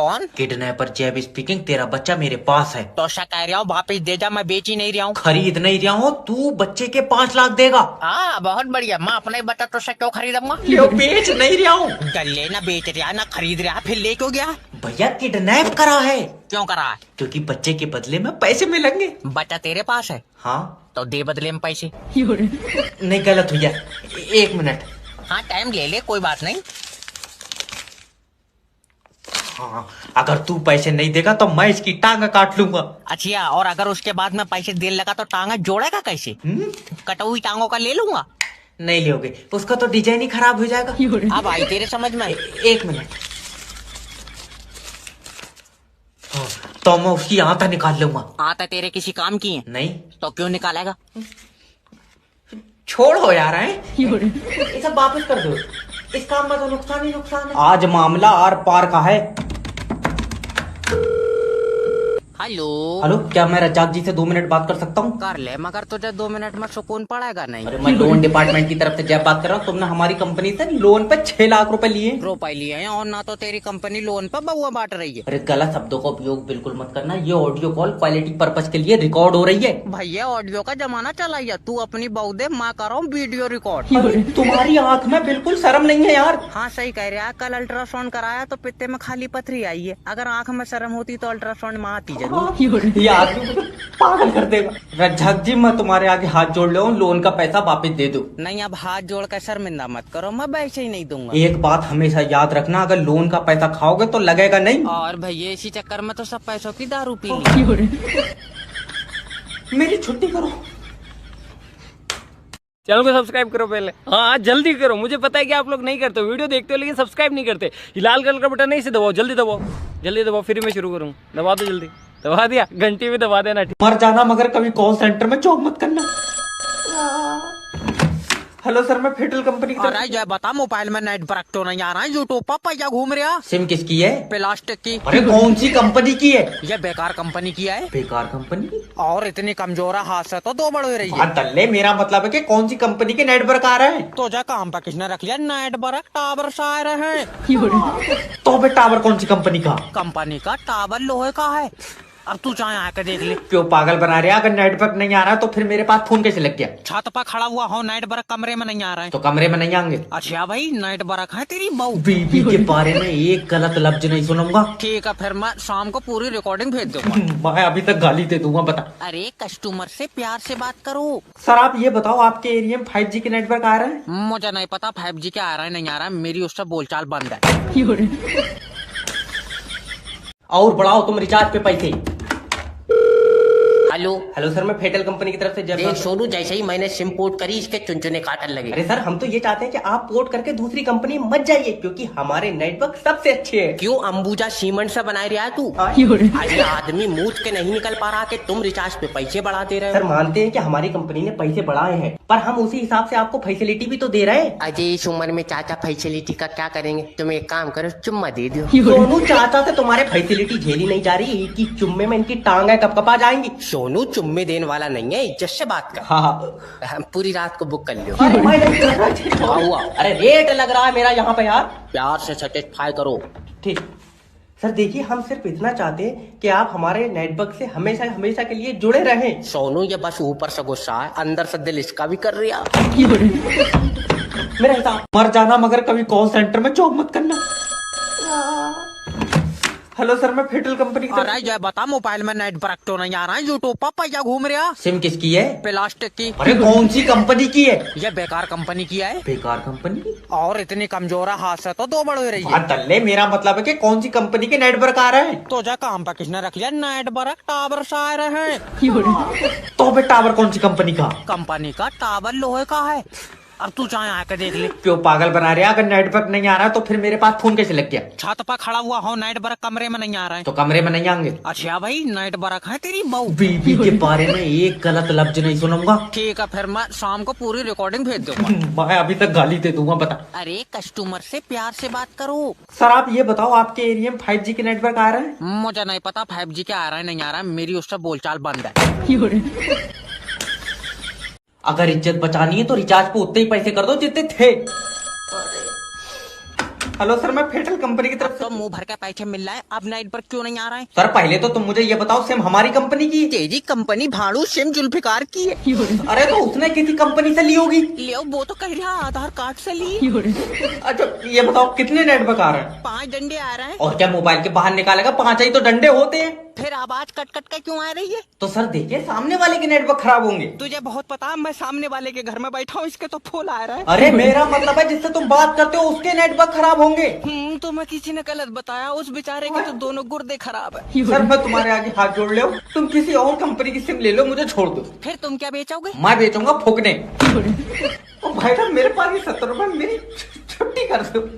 कौन? किडनैपर जैब स्पीकिंग। तेरा बच्चा मेरे पास है। तो क्या कह रहा हूँ, वापिस दे जा, मैं बेच ही नहीं रहा हूँ। खरीद नहीं रहा हूँ, तू बच्चे के 5 लाख देगा। हाँ बहुत बढ़िया, मैं अपना ही बता तो क्यों खरीदूंगा। बेच नहीं रहा हूँ। गले ना बेच रहा ना खरीद रहा, फिर ले क्यों गया? भैया किडनैप करा है। क्यों करा है? क्योंकि बच्चे के बदले में पैसे मिलेंगे। बच्चा तेरे पास है? हाँ। तो दे बदले में पैसे। नहीं गलत भैया, 1 मिनट। हाँ टाइम ले ले, कोई बात नहीं। हाँ, अगर तू पैसे नहीं देगा तो मैं इसकी टांग काट लूंगा। अच्छा, और अगर उसके बाद में पैसे देने लगा तो टांगा जोड़ेगा कैसे? कटा हुई टांगों का ले लूंगा। नहीं लोगे, उसका तो डिजाइन ही खराब हो जाएगा। अब आई तेरे समझ में। 1 मिनट। हाँ, तो मैं उसकी आंता निकाल लूंगा। आंता तेरे किसी काम की है? नहीं। तो क्यों निकालेगा? छोड़ो यार, है ये सब वापस कर दो। इस काम में तो नुकसान ही नुकसान है। आज मामला आर पार का है। हेलो। हेलो, क्या मैं रज्जाक जी से 2 मिनट बात कर सकता हूँ? कर ले, मगर तुझे 2 मिनट में सुकून पड़ेगा नहीं। अरे मैं लोन डिपार्टमेंट की तरफ से जब बात कर रहा हूँ, तुमने हमारी कंपनी से लोन पे 6 लाख रुपए लिए। रुपए लिए हैं, और ना तो तेरी कंपनी लोन पर बउआ बांट रही है। अरे गलत शब्दों का उपयोग बिल्कुल मत करना। ये ऑडियो कॉल क्वालिटी पर्पज के लिए रिकॉर्ड हो रही है। भैया ऑडियो का जमाना चला है, तू अपनी बहू दे, मैं कर रहा हूँ वीडियो रिकॉर्ड। तुम्हारी आंख में बिल्कुल शर्म नहीं है यार। हाँ सही कह रहे हैं, कल अल्ट्रासाउंड कराया तो पित्ते में खाली पथरी आई है। अगर आंख में शर्म होती तो अल्ट्रासाउंड में आती जरूर। ये आदमी मुझे पागल कर देगा। रज्जाक जी, मैं तुम्हारे आगे हाथ जोड़ ले, लोन का पैसा वापस दे दो। नहीं, अब हाथ जोड़ कर शर्मिंदा मत करो, मैं वैसे ही नहीं दूंगा। एक बात हमेशा याद रखना, अगर लोन का पैसा खाओगे तो लगेगा नहीं। और भैया इसी चक्कर में तो सब पैसों की दारू पी ली। मेरी छुट्टी करो। चैनल को सब्सक्राइब करो पहले। हाँ जल्दी करो, मुझे पता है कि आप लोग नहीं करते हो, वीडियो देखते हो लेकिन सब्सक्राइब नहीं करते। ये लाल कलर का बटन नहीं, इसे दबाओ, जल्दी दबाओ, जल्दी दबाओ, फिर मैं शुरू करूँ। दबा दो जल्दी, दबा दिया, घंटी भी दबा देना। मर जाना मगर कभी कॉल सेंटर में जॉब मत करना। हेलो सर, मैं फेडरल कंपनी की तरफ। जय बता, मोबाइल में नेट वर्क तो नहीं आ रहा है, यूट्यूब पर पैसा घूम रहा। सिम किसकी है? प्लास्टिक की। अरे कौन सी कंपनी की है? ये बेकार कंपनी की है। बेकार कंपनी? और इतनी कमजोर है, हाथ से तो 2 बड़ हो रही है। तल्ले, मेरा मतलब है कि कौन सी कंपनी के नेटवर्क आ रहे हैं? तो जा काम पर किसने रख लिया नेटवर्क? टावर से आ रहे हैं। तो बे टावर कौन सी कंपनी का? कंपनी का टावर लोहे का है। अब तू चाहे आकर देख ले। क्यों पागल बना रहे? अगर नेटवर्क नहीं आ रहा तो फिर मेरे पास फोन कैसे लग गया? छत पर खड़ा हुआ हो, नेटवर्क कमरे में नहीं आ रहा है। तो कमरे में नहीं आएंगे? अच्छा भाई, नेटवर्क है तेरी बहू। बीबी के बारे में एक गलत लफ्ज नहीं सुनूंगा। ठीक है, फिर मैं शाम को पूरी रिकॉर्डिंग भेज दूंगा। मैं अभी तक गाली दे दूंगा। बता। अरे कस्टमर से प्यार से बात करो। सर आप ये बताओ, आपके एरिया में 5G के नेटवर्क आ रहे हैं? मुझे नहीं पता 5G क्या आ रहा है नहीं आ रहा है, मेरी उससे बोलचाल बंद है। और बढ़ाओ तुम रिचार्ज पे पैसे। हेलो। हेलो सर, मैं फेडरल कंपनी की तरफ से देख सोनू, जैसे ही मैंने सिम पोर्ट करी इसके चुनचुने काटन लगे। अरे सर, हम तो ये चाहते हैं कि आप पोर्ट करके दूसरी कंपनी मत जाइए, क्योंकि हमारे नेटवर्क सबसे अच्छे हैं। क्यों अंबुजा सीमेंट से बनाए रहा है तू? अरे आदमी मूछ के नहीं निकल पा रहा कि तुम रिचार्ज पे पैसे बढ़ा दे रहे हो। सर मानते हैं कि हमारी कंपनी ने पैसे बढ़ाए हैं, पर हम उसी हिसाब से आपको फैसिलिटी भी तो दे रहे हैं। अजय इस उम्र में चाचा फैसिलिटी का क्या करेंगे? तुम एक काम करो, चुम्मा दे दो। सोनू चाचा से तुम्हारे फैसिलिटी झेली नहीं जा रही, एक ही चुम्मे में इनकी टांगे कपकपा जाएंगी। सोनू चुम्मे देने वाला नहीं है, इज्जत से बात कर। हाँ। पूरी रात को बुक कर लो। अरे मैं नहीं कर रहा। हुआ? अरे रेट लग रहा है मेरा यहाँ पे यार। प्यार से सेटिस्फाई करो। ठीक सर, देखिए हम सिर्फ इतना चाहते हैं कि आप हमारे नेटवर्क से हमेशा हमेशा के लिए जुड़े रहें। सोनू ये बस ऊपर से गुस्सा है, अंदर से दिल इसका भी कर रहा। मेरा हिसाब मर जाना मगर कभी कॉल सेंटर में जॉब मत करना। हेलो सर, मैं फेडरल कंपनी की तरफ। जय बता, मोबाइल में नेटवर्क तो नहीं आ रहा है, यूट्यूब पर पैसा घूम रहा। सिम किसकी है? प्लास्टिक की। अरे कौन सी कंपनी की है? ये बेकार कंपनी की है। बेकार कंपनी? और इतनी कमजोर है, हाथ से तो 2 बड़ हो रही है। तल्ले, मेरा मतलब है कि कौन सी कंपनी के नेटवर्क आ रहे हैं? तो जा काम पर किसने रख लिया नेटवर्क? टावर से आ रहे हैं। तो बे टावर कौन सी कंपनी का? कंपनी का टावर लोहे का है। अब तू चाहे आकर देख ले। क्यों पागल बना रहे? अगर नेटवर्क नहीं आ रहा तो फिर मेरे पास फोन कैसे लग गया? छत पर खड़ा हुआ हो, नेटवर्क कमरे में नहीं आ रहा है। तो कमरे में नहीं आएंगे? अच्छा भाई, नेटवर्क है तेरी बहू। बीबी के बारे में एक गलत लफ्ज नहीं सुनूंगा। ठीक है, फिर मैं शाम को पूरी रिकॉर्डिंग भेज दूंगा। मैं अभी तक गाली दे दूंगा। बता। अरे कस्टमर से प्यार से बात करो। सर आप ये बताओ, आपके एरिया में 5G के नेटवर्क आ रहे हैं? मुझे नहीं पता 5G क्या आ रहा है नहीं आ रहा है, मेरी उससे बोलचाल बंद है। अगर इज्जत बचानी है तो रिचार्ज पे उतने ही पैसे कर दो जितने थे। हेलो सर, मैं फेटल कंपनी की तरफ तो मुंह भर के पैसे मिल रहा है, अब नाइट पर क्यों नहीं आ रहा है? सर पहले तो तुम मुझे ये बताओ, सिम हमारी कंपनी की? तेजी कंपनी भाड़ू सिम जुल्फिकार की है। अरे तो उसने किसी कंपनी से ली होगी। ले वो तो कह रहा आधार कार्ड से ली। अच्छा ये बताओ कितने नेटवर्क आ रहे हैं? 5 डंडे आ रहे हैं। और क्या मोबाइल के बाहर निकालेगा? 5 ही तो डंडे होते हैं। फिर आवाज कट कट के क्यों आ रही है? तो सर देखिए, सामने वाले के नेटवर्क खराब होंगे। तुझे बहुत पता, मैं सामने वाले के घर में बैठा हूँ, इसके तो फूल आ रहा है। अरे मेरा मतलब है जिससे तुम बात करते हो उसके नेटवर्क खराब होंगे। तो मैं किसी ने गलत बताया, उस बेचारे के तो दोनों गुर्दे खराब है। सर मैं तुम्हारे आगे हाथ जोड़ ले, तुम किसी और कंपनी की सिम ले लो, मुझे छोड़ दो। फिर तुम क्या बेचोगे? मैं बेचूंगा फूकने। ओ भाई साहब, मेरे पास ये 70 रुपए, मेरी छुट्टी कर दो।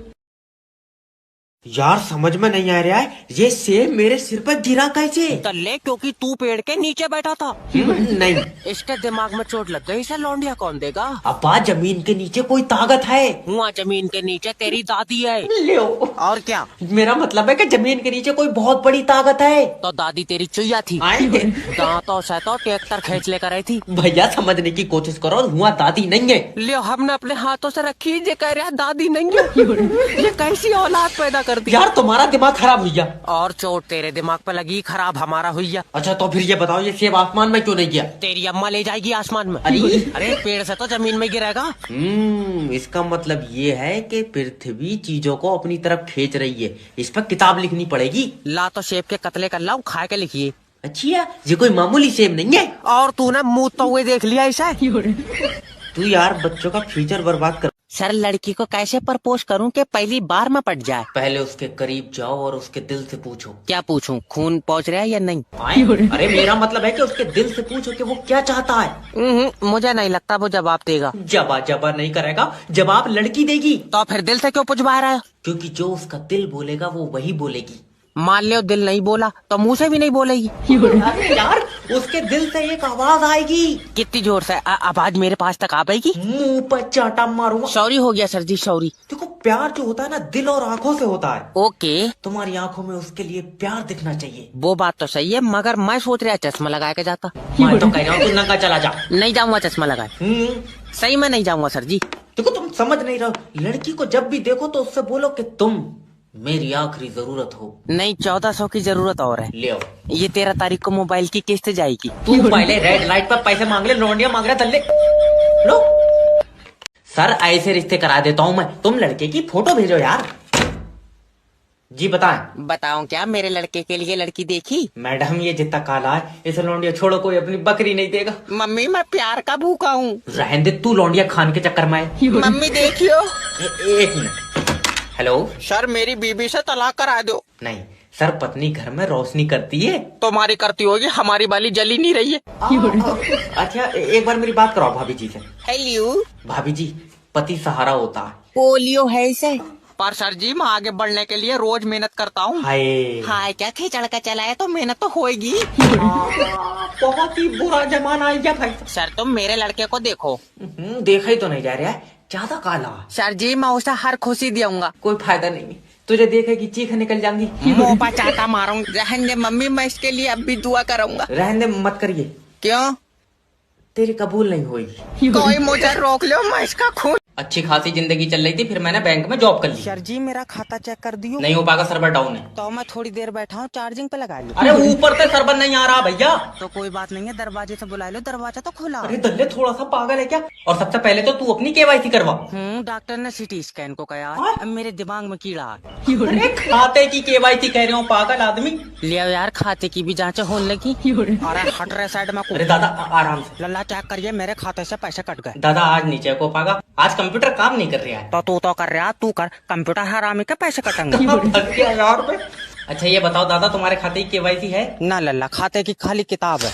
यार समझ में नहीं आ रहा है, ये सेब मेरे सिर पर गिरा कैसे? तल्ले क्योंकि तू पेड़ के नीचे बैठा था। नहीं, इसके दिमाग में चोट लग गई, इसे लौंडिया कौन देगा? अब्बा जमीन के नीचे कोई ताकत है। वहाँ जमीन के नीचे तेरी दादी है। लो, और क्या? मेरा मतलब है कि जमीन के नीचे कोई बहुत बड़ी ताकत है। तो दादी तेरी चुईया थी। दांतों से तो ट्रैक्टर खींच लेकर आई थी। भैया समझने की कोशिश करो, हुआ दादी नहीं है। लियो, हमने अपने हाथों से रखी, ये कह रहा दादी नहीं है। ये कैसी औलाद पैदा कर दी? यार तुम्हारा दिमाग खराब हुआ। और चोट तेरे दिमाग पे लगी, खराब हमारा हुआ। अच्छा तो फिर ये बताओ, ये सेब आसमान में क्यों नहीं गया? तेरी अम्मा ले जाएगी आसमान में। अरे अरे पेड़ से तो जमीन में गिरेगा। इसका मतलब ये है कि पृथ्वी चीजों को अपनी तरफ खींच रही है। इस पर किताब लिखनी पड़ेगी। ला तो सेब के कतले कर लाऊं, खा के लिखिए। अच्छा ये कोई मामूली सेब नहीं है। और तूने मुँह तो हुए देख लिया ऐसा? तू यार बच्चों का फ्यूचर बर्बाद कर। सर लड़की को कैसे प्रपोज करूं कि पहली बार में पट जाए? पहले उसके करीब जाओ और उसके दिल से पूछो। क्या पूछूं, खून पहुंच रहा है या नहीं? अरे मेरा मतलब है कि उसके दिल से पूछो कि वो क्या चाहता है। मुझे नहीं लगता वो जवाब देगा। जवाब नहीं करेगा, जवाब लड़की देगी। तो फिर दिल से क्यों पूछवा रहा है? क्योंकि जो उसका दिल बोलेगा वो वही बोलेगी। मान लो दिल नहीं बोला तो मुंह से भी नहीं बोलेगी। अरे यार उसके दिल से एक आवाज आएगी। कितनी जोर से? आवाज मेरे पास तक आ पाएगी? मुंह पर चाटा मारूंगा। सॉरी हो गया सर जी, सॉरी। देखो प्यार जो होता है ना, दिल और आंखों से होता है। ओके। तुम्हारी आंखों में उसके लिए प्यार दिखना चाहिए। वो बात तो सही है, मगर मैं सोच रहा चश्मा लगा के जाता। मैं तो कह रहा हूँ तू नंगा चला जा। नहीं जाऊंगा चश्मा लगाए। सही में नहीं जाऊंगा सर जी। देखो तुम समझ नहीं रहे, लड़की को जब भी देखो तो उससे बोलो कि तुम मेरी आखिरी जरूरत हो। नहीं, 1400 की जरूरत और है। ले आओ। ये 13 तारीख को मोबाइल की किस्त जाएगी। तू पहले रेड लाइट पर पैसे मांग ले, लौंडिया मांग रहा तल्ले। लो सर ऐसे रिश्ते करा देता हूँ मैं, तुम लड़के की फोटो भेजो यार। जी बताएं। बताऊं क्या, मेरे लड़के के लिए लड़की देखी? मैडम ये जितना काला है इसे लौंडिया छोड़ो, कोई अपनी बकरी नहीं देगा। मम्मी मैं प्यार का भूखा हूँ। रहने दे, तू लौंडिया खान के चक्कर में है। मम्मी देखियो। एक मिनट। हेलो सर मेरी बीबी से तलाक करा दो। नहीं सर, पत्नी घर में रोशनी करती है। तुम्हारी करती होगी, हमारी वाली जली नहीं रही है। अच्छा एक बार मेरी बात कराओ भाभी जी से। हेलो भाभी जी, पति सहारा होता है। पोलियो है इसे। पर सर जी मैं आगे बढ़ने के लिए रोज मेहनत करता हूँ। हाय क्या खिचड़ का चला है तो मेहनत तो होएगी। बहुत ही बुरा जमाना है क्या भाई? सर तुम मेरे लड़के को देखो। देखा ही तो नहीं जा रहा है, ज्यादा काला। सर जी मैं उसे हर खुशी दूंगा। कोई फायदा नहीं, तुझे देखेगी चीख निकल जाएंगी। मुंह पर चाटा मारूंगी। रहने दे मम्मी, मैं इसके लिए अब भी दुआ करूंगा। रहने दे, मत करिए। क्यों? तेरी कबूल नहीं हुई। कोई मुझे रोक लो, मैं इसका खून। अच्छी खासी जिंदगी चल रही थी, फिर मैंने बैंक में जॉब कर ली। सर जी मेरा खाता चेक कर दियो। नहीं हो पाएगा, सर्वर डाउन है। तो मैं थोड़ी देर बैठा हूँ, चार्जिंग पे लगा लो। अरे ऊपर से सर्वर नहीं आ रहा भैया। तो कोई बात नहीं है, दरवाजे से बुला लो, दरवाजा तो खुला। अरे दल्ले थोड़ा सा पागल है क्या? और सबसे पहले तो तू अपनी केवाईसी करवा। डॉक्टर ने सिटी स्कैन को कहा, अब मेरे दिमाग में कीड़ा। अरे खाते की केवाईसी कह रहे हो पागल आदमी। लिया यार, खाते की भी जांच होने लगी। अरे हट रहे साइड में। अरे दादा आराम से। लल्ला चेक करिए, मेरे खाते से पैसे कट गए। दादा आज नीचे को पागा, आज कंप्यूटर काम नहीं कर रहा है। तो तू तो कर रहा, तू कर। कंप्यूटर हरामी के पैसे कटेंगे। यार अच्छा ये बताओ दादा, तुम्हारे खाते की केवाईसी है? ना लल्ला, खाते की खाली किताब है।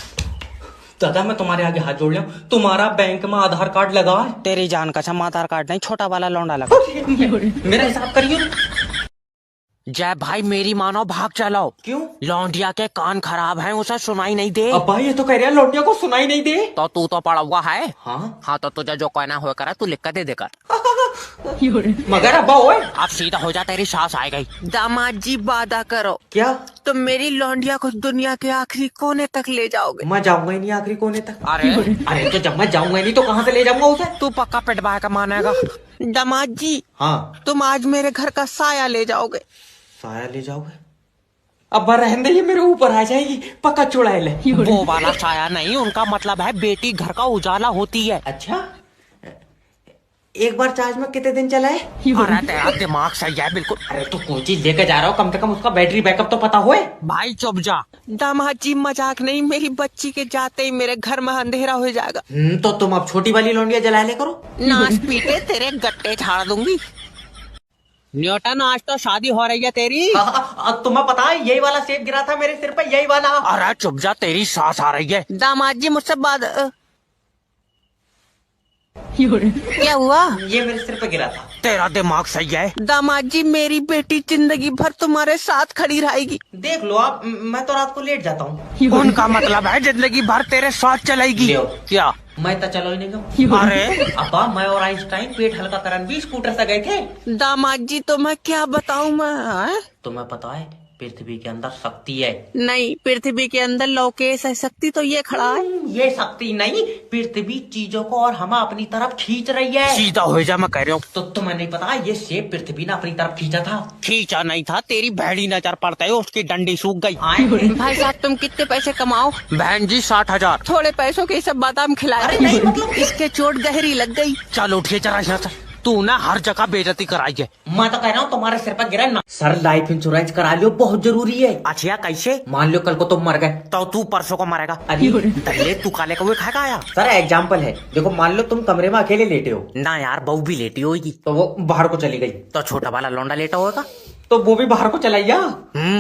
दादा मैं तुम्हारे आगे हाथ जोड़ लिया, तुम्हारा बैंक में आधार कार्ड लगा है? तेरी जान कसम आधार कार्ड नहीं, छोटा वाला लौंडा लगा। मेरा हिसाब करिए। जय भाई मेरी मानो, भाग चलो। क्यों? लौंडिया के कान खराब हैं, उसे सुनाई नहीं दे। अब्बा ये तो कह रहा है लौंडिया को सुनाई नहीं दे। तो तू तो पड़ा हुआ है। हाँ हाँ तो तुझे जो कहना हुआ करा तू लिख कर दे देकर। मगर अब्बा ओए अब सीधा हो जा, तेरी सांस आ गई। दामाद जी वादा करो, क्या? तुम मेरी लौंडिया को दुनिया के आखिरी कोने तक ले जाओगे। मैं जाऊंगा ही नहीं आखिरी कोने तक। अरे तो जब मैं जाऊंगा ही नहीं तो कहाँ से ले जाऊंगा उसे? तू पक्का पिटवाए का मानेगा। दामाद जी हाँ, तुम आज मेरे घर का साया ले जाओगे। साया ले जाओगे? अब्बा रहने दे, ये मेरे ऊपर आ जाएगी, पक्का चुड़ैल है। वो वाला साया नहीं, उनका मतलब है बेटी घर का उजाला होती है। अच्छा, एक बार चार्ज में कितने दिन चला है? अरे तेरा दिमाग सही है बिल्कुल। अरे तो कोई चीज लेकर जा रहा हो, कम से कम उसका बैटरी बैकअप तो पता होए। भाई चुप जा। दामाद जी मजाक नहीं, मेरी बच्ची के जाते ही मेरे घर में अंधेरा हो जाएगा। तो तुम अब छोटी वाली लौंडिया जला ले करो। नाच पीटे तेरे गट्टे झाड़ दूंगी। न्यूटन आज तो शादी हो रही है तेरी। तुम्हें पता है यही वाला सेब गिरा था मेरे सिर पे, यही वाला। अरे चुप जा, तेरी सांस आ रही है। दामाद जी मुझसे बात क्या हुआ? ये मेरे सिर पे गिरा था। तेरा दिमाग सही है। दामाद जी मेरी बेटी जिंदगी भर तुम्हारे साथ खड़ी रहेगी। देख लो आप, मैं तो रात को लेट जाता हूँ। उनका मतलब है जिंदगी भर तेरे साथ चलेगी। क्या? मैं तो चलो ही नहीं गया। अरे अब्बा, मैं और आइंस्टाइन पेट हल्का करन भी स्कूटर से गए थे। दामाद जी तो मैं क्या बताऊँ मैं। तुम्हें पता है पृथ्वी के अंदर शक्ति है। नहीं, पृथ्वी के अंदर लोकेश है, शक्ति तो ये खड़ा है। ये शक्ति नहीं, पृथ्वी चीजों को और हम अपनी तरफ खींच रही है। सीधा हो जा, मैं कह रहा हूँ। तो तुम्हें नहीं पता, ये सेब पृथ्वी ने अपनी तरफ खींचा था। खींचा नहीं था, तेरी भैड़ी नजर पड़ता है, उसकी डंडी सूख गई। भाई साहब तुम कितने पैसे कमाओ? बहन जी 60,000। थोड़े पैसों के सब बादाम खिलाए। नहीं, मतलब इसके चोट गहरी लग गई। चल उठिए जरा यहाँ से। तू ना हर जगह बेइज्जती कराई है। मैं तो कह रहा हूँ तुम्हारे सिर पर गिरा ना। सर लाइफ इंश्योरेंस करा लियो, बहुत जरूरी है। अच्छा कैसे? मान लो कल को तुम मर गए तो तू परसों को मरेगा। अरे दल्ले तू काले कौवे खाएगा आया। सर एग्जाम्पल है, देखो मान लो तुम कमरे में अकेले लेटे हो, ना यार बहू भी लेटी होगी। तो वो बाहर को चली गई, तो छोटा वाला लौंडा लेटा होगा। तो वो भी बाहर को चला गया।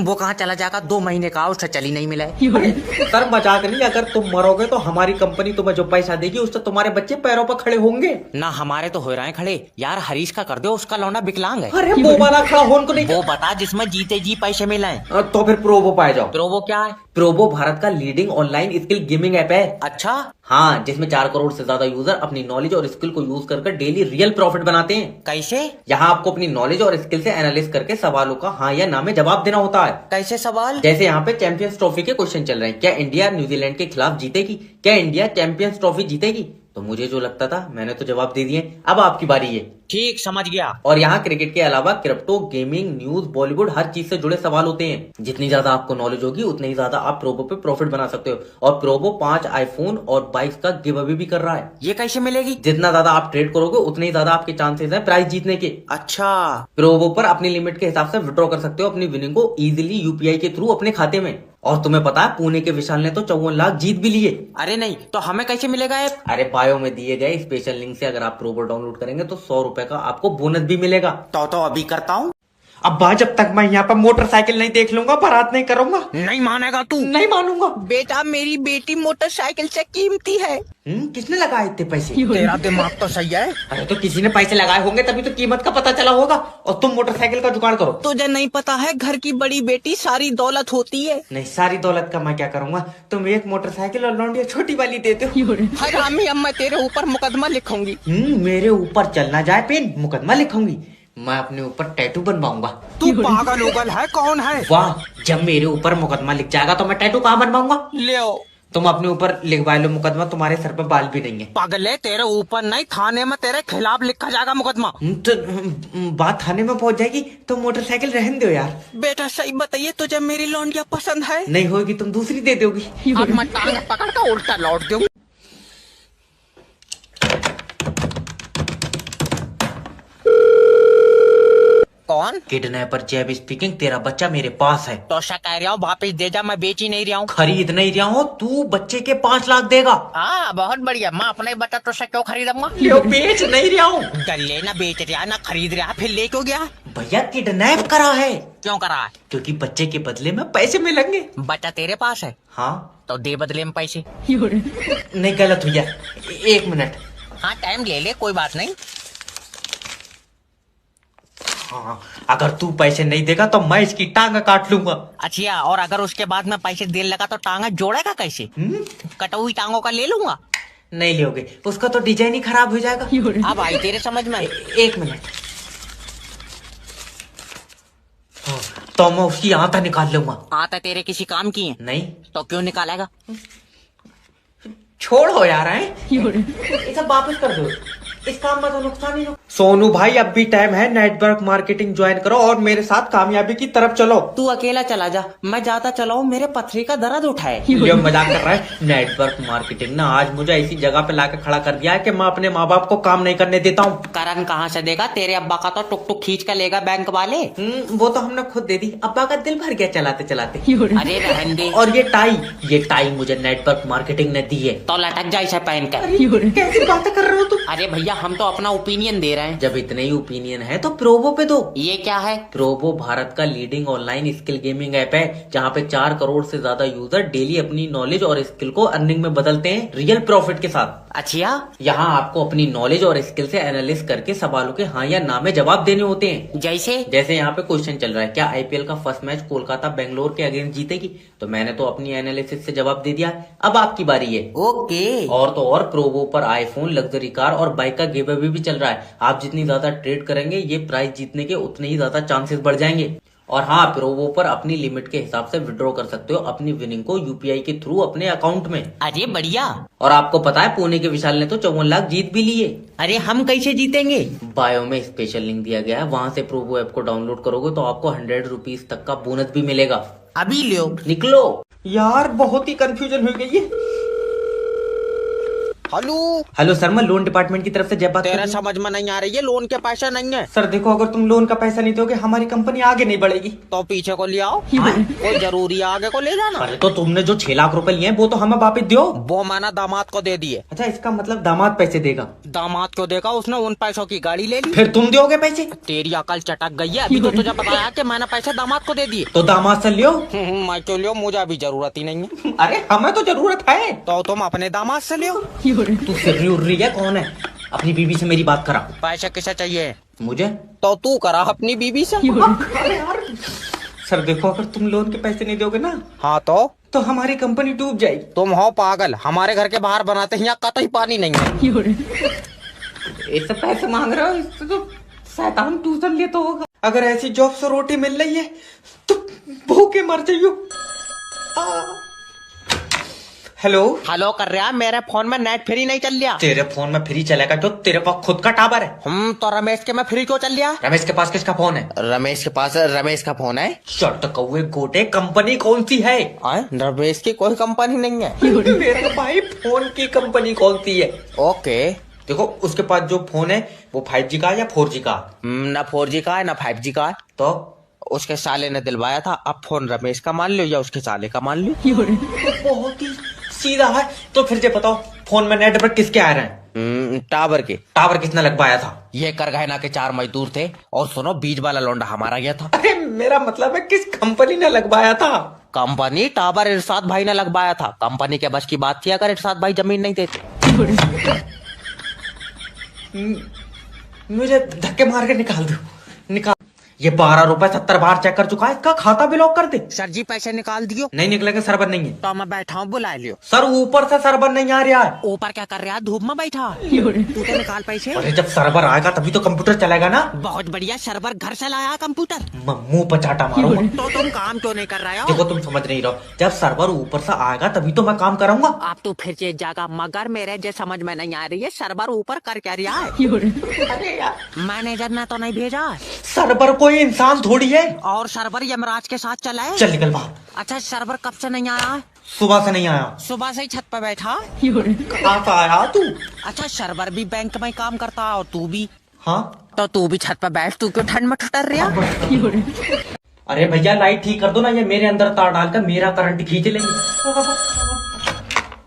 वो कहाँ चला जाएगा? 2 महीने का उससे चली नहीं मिला है। सर मजाक नहीं, अगर तुम मरोगे तो हमारी कंपनी तुम्हें जो पैसा देगी उससे तुम्हारे बच्चे पैरों पर खड़े होंगे। ना हमारे तो हो रहे हैं खड़े यार। हरीश का कर दो, उसका लौंडा विकलांग है। अरे वो वाला खड़ा होने को नहीं। वो बता जिसमें जीते जी पैसे मिले। तो फिर प्रोबो पाए जाओ। प्रोबो क्या है? प्रोबो भारत का leading online skill gaming app है। अच्छा हाँ, जिसमें 4 करोड़ से ज्यादा यूजर अपनी नॉलेज और स्किल को यूज कर डेली रियल प्रॉफिट बनाते हैं। कैसे? यहाँ आपको अपनी नॉलेज और स्किल से एनालिस करके सवालों का हाँ या ना में जवाब देना होता है। कैसे सवाल? जैसे यहाँ पे चैंपियंस ट्रॉफी के क्वेश्चन चल रहे हैं, क्या इंडिया न्यूजीलैंड के खिलाफ जीतेगी, क्या इंडिया चैंपियंस ट्रॉफी जीतेगी? तो मुझे जो लगता था मैंने तो जवाब दे दिए, अब आपकी बारी है। ठीक समझ गया। और यहाँ क्रिकेट के अलावा क्रिप्टो, गेमिंग, न्यूज, बॉलीवुड, हर चीज से जुड़े सवाल होते हैं। जितनी ज्यादा आपको नॉलेज होगी उतनी ही ज्यादा आप प्रोबो पे प्रॉफिट बना सकते हो। और प्रोबो 5 आईफोन और बाइक्स का गिव अवे भी कर रहा है। ये कैसे मिलेगी? जितना ज्यादा आप ट्रेड करोगे उतने ही ज्यादा आपके चांसेस है प्राइज जीतने के। अच्छा, प्रोबो पर अपनी लिमिट के हिसाब से विड्रॉ कर सकते हो अपनी विनिंग को इजीली यूपीआई के थ्रू अपने खाते में। और तुम्हें पता है पुणे के विशाल ने तो 54 लाख जीत भी लिए। अरे नहीं तो हमें कैसे मिलेगा ऐप? अरे बायो में दिए गए स्पेशल लिंक से अगर आप प्रोबो डाउनलोड करेंगे तो 100 रुपए का आपको बोनस भी मिलेगा। तो अभी करता हूँ। अब जब तक मैं यहाँ पर मोटरसाइकिल नहीं देख लूंगा बारात नहीं करूंगा। नहीं मानेगा तू? नहीं मानूंगा। बेटा मेरी बेटी मोटरसाइकिल से कीमती है। किसने लगाए इतने पैसे? तेरा दिमाग तो सही है। अरे तो किसी ने पैसे लगाए होंगे तभी तो कीमत का पता चला होगा। और तुम मोटरसाइकिल का जुगाड़ करो। तुझे नहीं पता है घर की बड़ी बेटी सारी दौलत होती है। नहीं, सारी दौलत का मैं क्या करूंगा? तुम एक मोटरसाइकिल और लौंडिया छोटी वाली देते हो। हरामी, अब मैं तेरे ऊपर मुकदमा लिखूंगी। मेरे ऊपर चलना जाए पेन, मुकदमा लिखूंगी। मैं अपने ऊपर टैटू बनवाऊंगा। तू पागल उगल है? कौन है? वाह, जब मेरे ऊपर मुकदमा लिख जाएगा तो मैं टैटू कहाँ बनवाऊंगा? ले आओ। तुम अपने ऊपर लिखवा लो मुकदमा, तुम्हारे सर पे बाल भी नहीं है। पागल है, तेरे ऊपर नहीं थाने में तेरे खिलाफ लिखा जाएगा मुकदमा। तो बात थाने में पहुंच जाएगी तो मोटरसाइकिल रहने दो यार। बेटा सही बताइए, तुझे मेरी लौंडिया पसंद है? नहीं होगी तुम दूसरी दे दोगी। अब मैं टांग पकड़ कर उल्टा लौट दूंगी। कौन? किडनैपर जैब स्पीकिंग, तेरा बच्चा मेरे पास है। तो क्या कह रहा हूँ? वापिस दे जा, मैं बेच ही नहीं रहा हूँ। खरीद नहीं रहा हूँ, तू बच्चे के 5 लाख देगा। हाँ बहुत बढ़िया, मैं अपने बच्चा तो क्यों खरीदूंगा? बेच नहीं रहा हूँ। गले ना बेच रहा ना खरीद रहा, फिर ले क्यों गया? भैया किडनैप करा है। क्यों करा? क्योंकि बच्चे के बदले में पैसे मिलेंगे। बच्चा तेरे पास है? हाँ। तो दे बदले में पैसे। नहीं गलत हुआ, 1 मिनट। हाँ टाइम ले ले, कोई बात नहीं। हाँ, अगर तू पैसे नहीं देगा तो मैं इसकी टांग काट लूंगा। अच्छा, और अगर उसके बाद में पैसे देने लगा तो टांगा जोड़ेगा कैसे? कटी हुई टांगों का ले लूंगा। नहीं लोगे, उसका तो डिजाइन ही खराब हो जाएगा। अब आई तेरे समझ में। एक मिनट, तो मैं उसकी आंता निकाल लूंगा। आता तेरे किसी काम की है? नहीं तो क्यों निकालेगा? छोड़ो यार, है ये सब वापस कर दो, इस काम में तो नुकसान ही सोनू भाई अब भी टाइम है, नेटवर्क मार्केटिंग ज्वाइन करो और मेरे साथ कामयाबी की तरफ चलो। तू अकेला चला जा, मैं जाता चलाऊं, मेरे पथरी का दर्द उठाए। ये मजाक कर रहा है। नेटवर्क मार्केटिंग ना आज मुझे ऐसी जगह पे लाके खड़ा कर दिया है कि मैं अपने माँ बाप को काम नहीं करने देता हूँ। करण कहाँ से देगा? तेरे अब्बा का तो टुक टुक खींच कर लेगा बैंक वाले। वो तो हमने खुद दे दी, अब्बा का दिल भर गया चलाते चलाते। अरे रहन दे। और ये टाई मुझे नेटवर्क मार्केटिंग ने दी है। तो लटक जा इसे पहन कर। कैसी बातें कर रहे हो तुम? अरे भैया हम तो अपना ओपिनियन दे रहे हैं। जब इतने ही ओपिनियन है तो प्रोवो पे दो। ये क्या है? प्रोवो भारत का leading online skill gaming app है, जहाँ पे 4 करोड़ से ज्यादा यूजर डेली अपनी नॉलेज और स्किल को अर्निंग में बदलते हैं रियल प्रॉफिट के साथ। अच्छा, यहाँ आपको अपनी नॉलेज और स्किल से एनालिसिस करके सवालों के हाँ या ना में जवाब देने होते हैं। जैसे यहाँ पे क्वेश्चन चल रहा है, क्या आईपीएल का फर्स्ट मैच कोलकाता बेंगलोर के अगेंस्ट जीतेगी? तो मैंने तो अपनी एनालिसिस से जवाब दे दिया, अब आपकी बारी है। ओके। और तो और प्रोवो पर आईफोन, लग्जरी कार और बाइक का गिव अवे भी चल रहा है। आप जितनी ज्यादा ट्रेड करेंगे ये प्राइस जीतने के उतने ही ज्यादा चांसेस बढ़ जाएंगे। और हाँ, प्रोवो पर अपनी लिमिट के हिसाब से विड्रॉ कर सकते हो अपनी विनिंग को यूपीआई के थ्रू अपने अकाउंट में। अरे बढ़िया। और आपको पता है पुणे के विशाल ने तो 54 लाख जीत भी लिए। अरे हम कैसे जीतेंगे? बायो में स्पेशल लिंक दिया गया है, वहाँ से प्रोवो ऐप को डाउनलोड करोगे तो आपको 100 रुपीज तक का बोनस भी मिलेगा। अभी लो। निकलो यार, बहुत ही कंफ्यूजन हो गई है। हेलो सर, मैं लोन डिपार्टमेंट की तरफ से जब बात तेरा समझ में नहीं आ रही है, लोन के पैसा नहीं है। सर देखो, अगर तुम लोन का पैसा नहीं दोगे हमारी कंपनी आगे नहीं बढ़ेगी। तो पीछे को ले आओ। कोई जरूरी है आगे को ले जाना? अरे तो तुमने जो 6 लाख रुपए लिए हैं वो तो हमें वापस दो। वो मैंने दामाद को दे दिए। अच्छा, इसका मतलब दामाद पैसे देगा? दामाद को देगा, उसने उन पैसों की गाड़ी ले ली। फिर तुम दोगे पैसे? तेरी अकल चटक गई है, अभी तो तुझे बताया कि मैंने पैसे दामाद को दे दिए। तो दामाद से लियो। मैं क्यों लियो? मुझे अभी जरूरत ही नहीं है। अरे हमें तो जरूरत है। तो तुम अपने दामाद से लियो। तू सिर्री उर्री है, कौन है? अपनी बीबी से मेरी बात करा। पैसे किसे चाहिए? मुझे। तो तू करा अपनी बीबी से। अरे यार सर देखो, अगर तुम लोन के पैसे नहीं दोगे ना हाँ तो हमारी कंपनी डूब जाएगी। तुम हो पागल, हमारे घर के बाहर बनाते हैं, यहाँ कतई पानी नहीं है। ऐसे पैसे मांग रहे हो, इससे तो शैतान ट्यूशन लिए तो होगा। अगर ऐसी जॉब से रोटी मिल रही है तो भूखे मर जाइयो। हेलो हेलो कर रहा, मेरे फोन में नेट फ्री नहीं चल रहा। तेरे फोन में फ्री चलेगा जो तेरे पास खुद का टावर है। तो रमेश के में फ्री क्यों चल रहा? रमेश के पास किसका फोन है? रमेश के पास रमेश का फोन है। शट कौवे गोटे, कंपनी कौन सी है? रमेश की कोई कंपनी नहीं है। मेरे भाई फोन की कंपनी कौन सी है? ओके। देखो उसके पास जो फोन है वो 5G का या 4G का? ना 4G का है ना 5G का है। तो उसके साले ने दिलवाया था, अब फोन रमेश का मान लो या उसके साले का मान लो। बहुत ही सीधा है। तो फिर ये बताओ, फोन में नेटवर्क किसके आ रहे हैं? टावर के। टावर किसने लगवाया था? ये करगहना के 4 मजदूर थे, और सुनो बीच वाला लौंडा हमारा गया था। अरे मेरा मतलब है किस कंपनी ने लगवाया था? कंपनी टावर इरशाद भाई ने लगवाया था। कंपनी के बस की बात थी अगर इरशाद भाई जमीन नहीं देते। मुझे धक्के मार के निकाल दो, निकाल। ये 12 रुपए 70 बार चेक कर चुका है, इसका खाता भी लॉक कर दे। सर जी पैसे निकाल दियो। नहीं निकलेगा, सर्वर नहीं है। तो मैं बैठा हूँ, बुला लियो। सर ऊपर से सर्वर नहीं आ रहा है। ऊपर क्या कर रहा है? धूप में बैठा। तू तो निकाल पैसे। अरे जब सर्वर आएगा तभी तो कंप्यूटर चलेगा ना। बहुत बढ़िया, सर्वर घर से लाया कंप्यूटर। मुंह पर चाटा मारो। तो तुम काम क्यों नहीं कर रहे हो? देखो तुम समझ नहीं रहो, जब सर्वर ऊपर से आएगा तभी तो मैं काम करूंगा। आप तो फिर चेक जागा, मगर मेरे जो समझ में नहीं आ रही है, सर्वर ऊपर कर क्या रहा है? अरे यार मैनेजर ने तो नहीं भेजा। सर्वर कोई इंसान थोड़ी है। और सर्वर यमराज के साथ चला है। चल निकल बाहर। अच्छा सर्वर कब से नहीं आया? सुबह से नहीं आया। सुबह से ही छत पर बैठा। कहाँ से आया तू? अच्छा सर्वर भी बैंक में काम करता है और तू भी? हाँ तो तू भी छत पर बैठ, तू क्यों ठंड में ठुटर रहा? अरे भैया लाइट ठीक कर दो ना, ये मेरे अंदर तार डालकर मेरा करंट खींच लेंगे।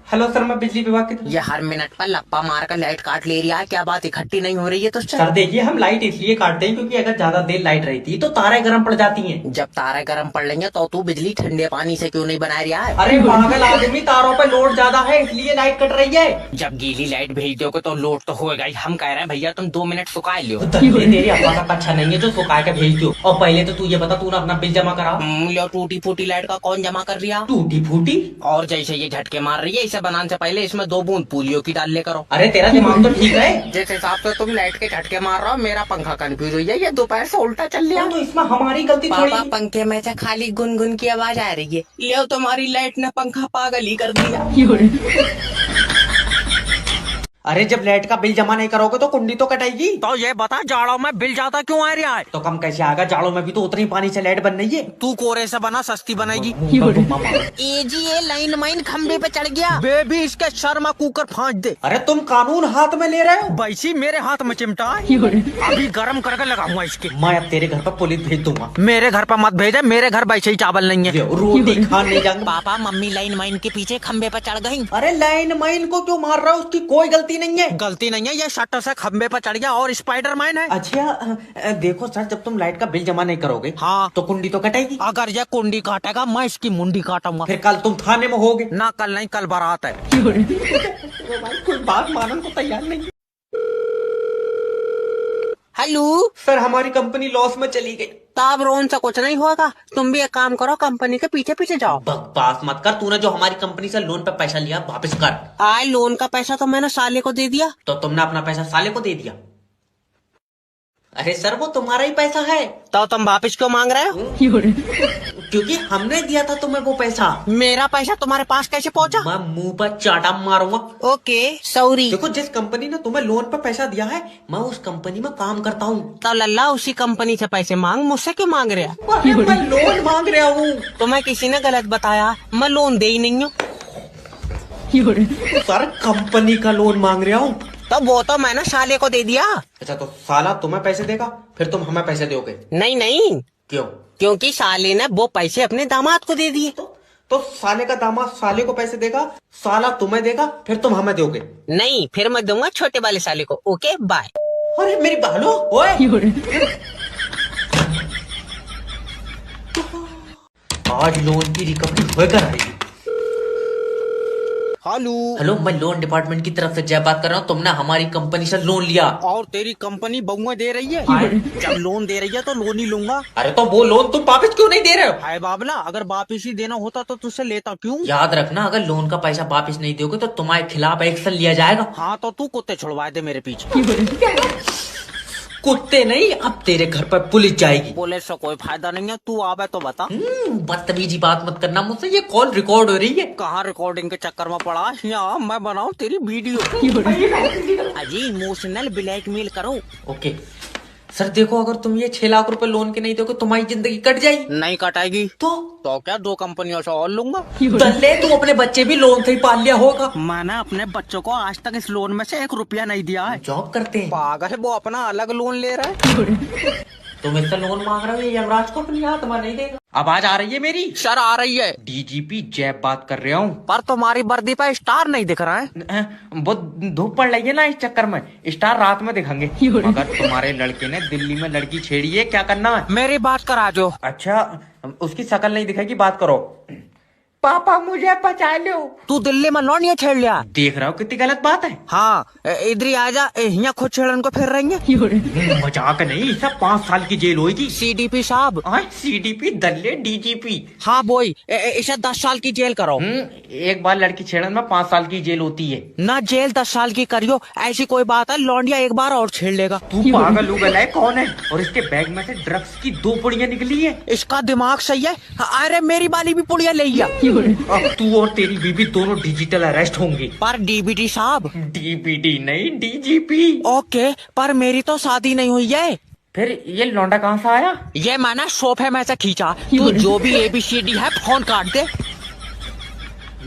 हेलो सर, मैं बिजली विभाग की। ये हर मिनट पर लप्पा मार कर लाइट काट ले रहा है, क्या बात इकट्ठी नहीं हो रही है? तो सर देखिए, हम लाइट इसलिए काटते हैं क्योंकि अगर ज्यादा देर लाइट रहती है तो तारे गर्म पड़ जाती हैं। जब तारे गर्म पड़ लेंगे तो तू बिजली ठंडे पानी से क्यों नहीं बना रहा है? अरे पागल आदमी, तारों पे लोड ज्यादा है इसलिए लाइट कट रही है। जब गीली लाइट भेज दोगे तो लोड तो होगा ही। हम कह रहे हैं भैया तुम 2 मिनट सुखा लो। तेरी अब्बा का अच्छा नहीं है जो सुखा के भेज दो। और पहले तो तू ये बता, तूने अपना बिल जमा करा? लो टूटी फूटी लाइट का कौन जमा कर रहा? टूटी फूटी? और जैसे ये झटके मार रही है इसे इसे बनाने से पहले इसमें 2 बूंद पोलियो की डाल ले करो। अरे तेरा दिमाग तो ठीक है। जिस हिसाब से तुम लाइट के झटके मार रहे हो, मेरा पंखा कंफ्यूज हो गया, ये दोपहर से उल्टा चल रहा। तो इसमें हमारी गलती थोड़ी। पापा पंखे में से खाली गुनगुन की आवाज आ रही है, ये तुम्हारी लाइट ने पंखा पागल ही कर दिया। अरे जब लाइट का बिल जमा नहीं करोगे तो कुंडी तो कटेगी। तो ये बता जाड़ों में बिल ज्यादा क्यों आ रहा है? तो कम कैसे आएगा, जाड़ों में भी तो उतनी पानी से लाइट बन रही है। तू कोरे से बना, सस्ती बनेगी। ए जी ये लाइन माइन खंबे पे चढ़ गया, बेबी इसके शर्मा कुकर फाँच दे। अरे तुम कानून हाथ में ले रहे हो। बैसी मेरे हाथ में चिमटा है, अभी गर्म करके लगाऊंगा इसके। मैं अब तेरे घर पर पुलिस भेज दूंगा। मेरे घर पर मत भेजे, मेरे घर वैसे ही चावल नहीं है। रोटी खाने जाऊंगा। पापा मम्मी लाइन माइन के पीछे खंबे पे चढ़ गई। अरे लाइन माइन को क्यों मार रहा है, उसकी कोई गलती नहीं है। गलती नहीं है, ये शटर से खंबे पर चढ़ गया और स्पाइडरमैन है। अच्छा देखो सर, जब तुम लाइट का बिल जमा नहीं करोगे हाँ तो कुंडी तो कटेगी। अगर ये कुंडी काटेगा मैं इसकी मुंडी काटूंगा। फिर कल तुम थाने में होगे ना, कल नहीं, कल बारात है। कोई बात मानने को तैयार नहीं। हेलो सर हमारी कंपनी लॉस में चली गई। तब रोन से कुछ नहीं होगा, तुम भी एक काम करो, कंपनी के पीछे पीछे जाओ। बकवास मत कर, तूने जो हमारी कंपनी से लोन पे पैसा लिया वापस कर। आए लोन का पैसा तो मैंने साले को दे दिया। तो तुमने अपना पैसा साले को दे दिया। अरे सर वो तुम्हारा ही पैसा है। तो तुम वापस क्यों मांग रहे हो? क्योंकि हमने दिया था तुम्हें वो पैसा। मेरा पैसा तुम्हारे पास कैसे पहुंचा? मैं मुंह पर चाटा मारूंगा। Okay sorry. देखो जिस कंपनी ने तुम्हें लोन पर पैसा दिया है, मैं उस कंपनी में काम करता हूँ। तो लल्ला उसी कंपनी से पैसे मांग, मुझसे क्यों मांग रहे हो? मैं लोन मांग रहा हूँ। तुम्हें किसी ने गलत बताया, मैं लोन दे ही नहीं हूँ। सर कंपनी का लोन मांग रहा हूँ। तो वो तो मैंने साले को दे दिया। अच्छा तो साला तुम्हें पैसे देगा, फिर तुम हमें पैसे दोगे? नहीं नहीं, क्यों? क्योंकि साले ने वो पैसे अपने दामाद को दे दिए। तो साले का दामाद साले को पैसे देगा, साला तुम्हें देगा, फिर तुम हमें दोगे? नहीं, फिर मैं दूंगा छोटे वाले साले को। Okay bye. अरे मेरी बहनो, ओए आज लोन की रिकवरी होकर आएगी। हेलो, मैं लोन डिपार्टमेंट की तरफ से जय बात कर रहा हूँ। तुमने हमारी कंपनी से लोन लिया और तेरी कंपनी बहुआ दे रही है। जब लोन दे रही है तो लोन ही लूंगा। अरे तो वो लोन तुम वापस क्यों नहीं दे रहे हो? हाय बाबला, अगर वापिस ही देना होता तो तुझसे लेता क्यों? याद रखना, अगर लोन का पैसा वापस नहीं दोगे तो तुम्हारे खिलाफ एक्शन लिया जाएगा। हाँ तो तू कुत्ते छुड़वा दे मेरे पीछे। कुत्ते नहीं, अब तेरे घर पर पुलिस जाएगी। पुलिस से कोई फायदा नहीं है, तू आवे तो बता। बदतमीजी बात मत करना मुझसे। ये कॉल रिकॉर्ड हो रही है। कहाँ रिकॉर्डिंग के चक्कर में पड़ा, यहाँ मैं बनाऊँ तेरी वीडियो। अजी इमोशनल ब्लैकमेल करो। ओके सर देखो, अगर तुम ये 6 लाख रुपए लोन के नहीं दोगे तुम्हारी जिंदगी कट जाएगी। नहीं कटाएगी तो क्या 2 कंपनियों से और लूंगा। तल्ले तू अपने बच्चे भी लोन से ही पाल लिया होगा। मैंने अपने बच्चों को आज तक इस लोन में से 1 रुपया नहीं दिया है। जॉब करते हैं। पागल है, वो अपना अलग लोन ले रहा है। तुम इससे लोन मांग रहे हो, ये यमराज को अपनी आत्मा नहीं देगा। आवाज आ रही है मेरी? सर आ रही है। डीजीपी जय बात कर रहा हूँ। पर तुम्हारी वर्दी पे स्टार नहीं दिख रहा है। वो धूप पड़ रही है ना, इस चक्कर में स्टार रात में दिखेंगे। अगर तुम्हारे लड़के ने दिल्ली में लड़की छेड़ी है, क्या करना है? मेरी बात करा जो। अच्छा उसकी शक्ल नहीं दिखेगी, बात करो। पापा मुझे बचा लो। तू दिल्ली में लौंडिया छेड़ लिया। देख रहा हो कितनी गलत बात है। हाँ इधर ही आजा, यहाँ खुद छेड़न को फिर रही है। मजाक नहीं, सब 5 साल की जेल होगी। सीडीपी साहब। सीडीपी दल्ले डीजीपी। हाँ बोई, इसे 10 साल की जेल करो। एक बार लड़की छेड़न में 5 साल की जेल होती है ना। जेल 10 साल की करियो, ऐसी कोई बात है, लौंडिया एक बार और छेड़ लेगा। तू पागल उगल है, कौन है? और इसके बैग में से ड्रग्स की 2 पुड़ियाँ निकली है। इसका दिमाग सही है। अरे मेरी वाली भी पुड़िया ले लिया। अब तू और तेरी बीबी दोनों डिजिटल अरेस्ट होंगे। पर डीबीटी साहब। डीबीटी नहीं, डीजीपी। ओके, पर मेरी तो शादी नहीं हुई है। फिर ये लौंडा कहाँ से आया? ये मैंने सोफे में से खींचा। तू जो भी ABCD है फोन काट दे।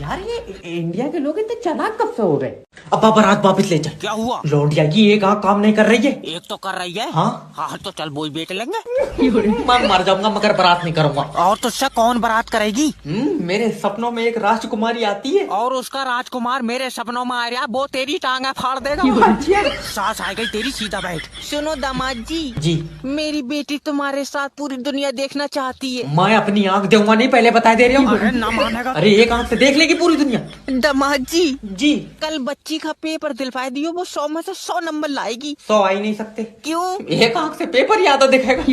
यार ये इंडिया के लोग इतने चालाक कब से हो गए? अब बारात वापस ले चल। क्या हुआ? लौंडिया की एक आंख काम नहीं कर रही है। एक तो कर रही है। हाँ हाँ तो चल बोई बेट लेंगे। मैं मर जाऊंगा मगर बारात नहीं करूंगा। और तुझसे कौन बारात करेगी? मेरे सपनों में एक राजकुमारी आती है और उसका राजकुमार मेरे सपनों में आ रहा, वो तेरी टांगा फाड़ देगा। सास आ गई तेरी, सीधा बैठ। सुनो दामाद जी, मेरी बेटी तुम्हारे साथ पूरी दुनिया देखना चाहती है। मैं अपनी आंख दूंगा नहीं, पहले बता दे रही हूँ। अरे ना मानेगा। अरे एक आंख से देख लेगी। सुनेगी पूरी दुनिया। दामाद जी कल बच्ची का पेपर दिलवाए दियो, वो 100 में से 100 नंबर लाएगी। 100 आ ही नहीं सकते। क्यों? एक आंख से पेपर याद दिखेगा।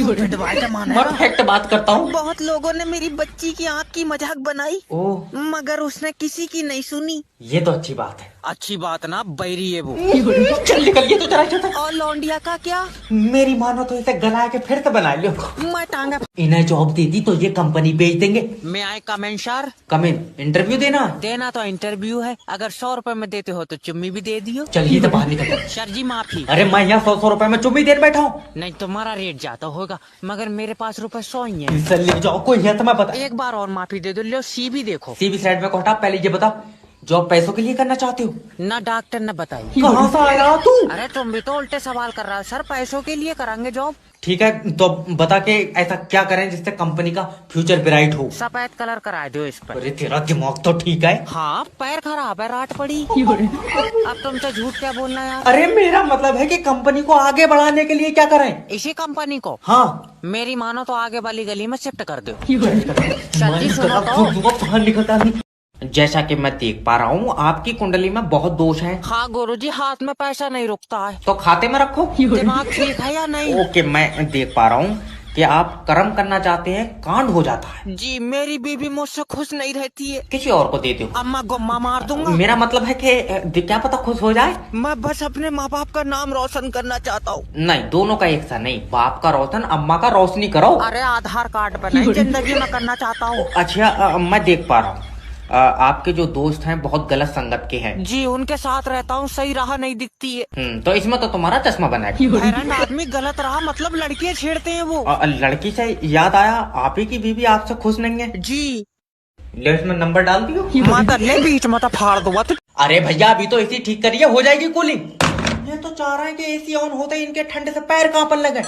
परफेक्ट बात करता हूँ। बहुत लोगों ने मेरी बच्ची की आँख की मजाक बनाई, ओह मगर उसने किसी की नहीं सुनी। ये तो अच्छी बात है। अच्छी बात ना, बैरी है वो। चल निकलिए तो जरा। और लौंडिया का क्या? मेरी मानो तो इसे गला के फिर से बना लियो। मैं टांगा। इन्हें जॉब दे दी तो ये कंपनी बेच देंगे। मैं आए कमेंट सर। कम इन, इंटरव्यू देना तो इंटरव्यू है, अगर 100 रुपए में देते हो तो चुम्मी भी दे दियो। चलिए तो बाहर निकल। सर जी माफी। अरे मैं यहाँ 100 रुपए में चुम्मी देर बैठा हूँ। नहीं तुम्हारा रेट जाता होगा, मगर मेरे पास रुपए 100 ही है। इसे ले जाओ, कोई है तो मैं बता। एक बार और माफी दे दो, लो सी भी देखो। सीबी साइड में कोटा। पहले ये बता, जॉब पैसों के लिए करना चाहते हो? ना डॉक्टर ने बताई। कहाँ से आया तू? अरे तुम भी तो उल्टे सवाल कर रहा है सर, पैसों के लिए करांगे जॉब। ठीक है तो बता के ऐसा क्या करें जिससे कंपनी का फ्यूचर ब्राइट हो? सफेद कलर करा दो इस पर। अरे तेरा दिमाग तो ठीक है। हाँ पैर खराब है, राट पड़ी। अब तुमसे झूठ क्या बोलना यार। अरे मेरा मतलब है कि कंपनी को आगे बढ़ाने के लिए क्या करें? इसी कंपनी को? हाँ। मेरी मानो तो आगे वाली गली में शिफ्ट कर दो। निकलता नहीं। जैसा कि मैं देख पा रहा हूँ आपकी कुंडली में बहुत दोष है। हाँ गुरुजी, हाथ में पैसा नहीं रुकता है। तो खाते में रखो। दिमाग ठीक है या नहीं? ओके, मैं देख पा रहा हूँ कि आप कर्म करना चाहते हैं, कांड हो जाता है। जी मेरी बीवी मुझसे खुश नहीं रहती है। किसी और को दे दो। अम्मा गुम्मा मार दूंगा। मेरा मतलब है कि क्या पता खुश हो जाए। मैं बस अपने माँ बाप का नाम रोशन करना चाहता हूँ। नहीं, दोनों का एक सा नहीं, बाप का रोशन अम्मा का रोशनी करो। अरे आधार कार्ड पर नहीं, जिंदगी में करना चाहता हूँ। अच्छा मैं देख पा रहा हूँ आपके जो दोस्त हैं बहुत गलत संगत के हैं। जी उनके साथ रहता हूँ, सही राह नहीं दिखती है। तो इसमें तो तुम्हारा चश्मा बना है। हैरान आदमी गलत राह मतलब लड़कियाँ छेड़ते हैं वो। लड़की से याद आया, आप ही की बीवी आपसे खुश नहीं है? जी। ले इसमें नंबर डाल दियो। माता ले बीच में तो फाड़ दो। अरे भैया अभी तो एसी ठीक करिए, हो जाएगी कूलिंग। ये तो चाह रहे हैं कि एसी ऑन होते ही इनके ठंडे से पैर कांपने लगे।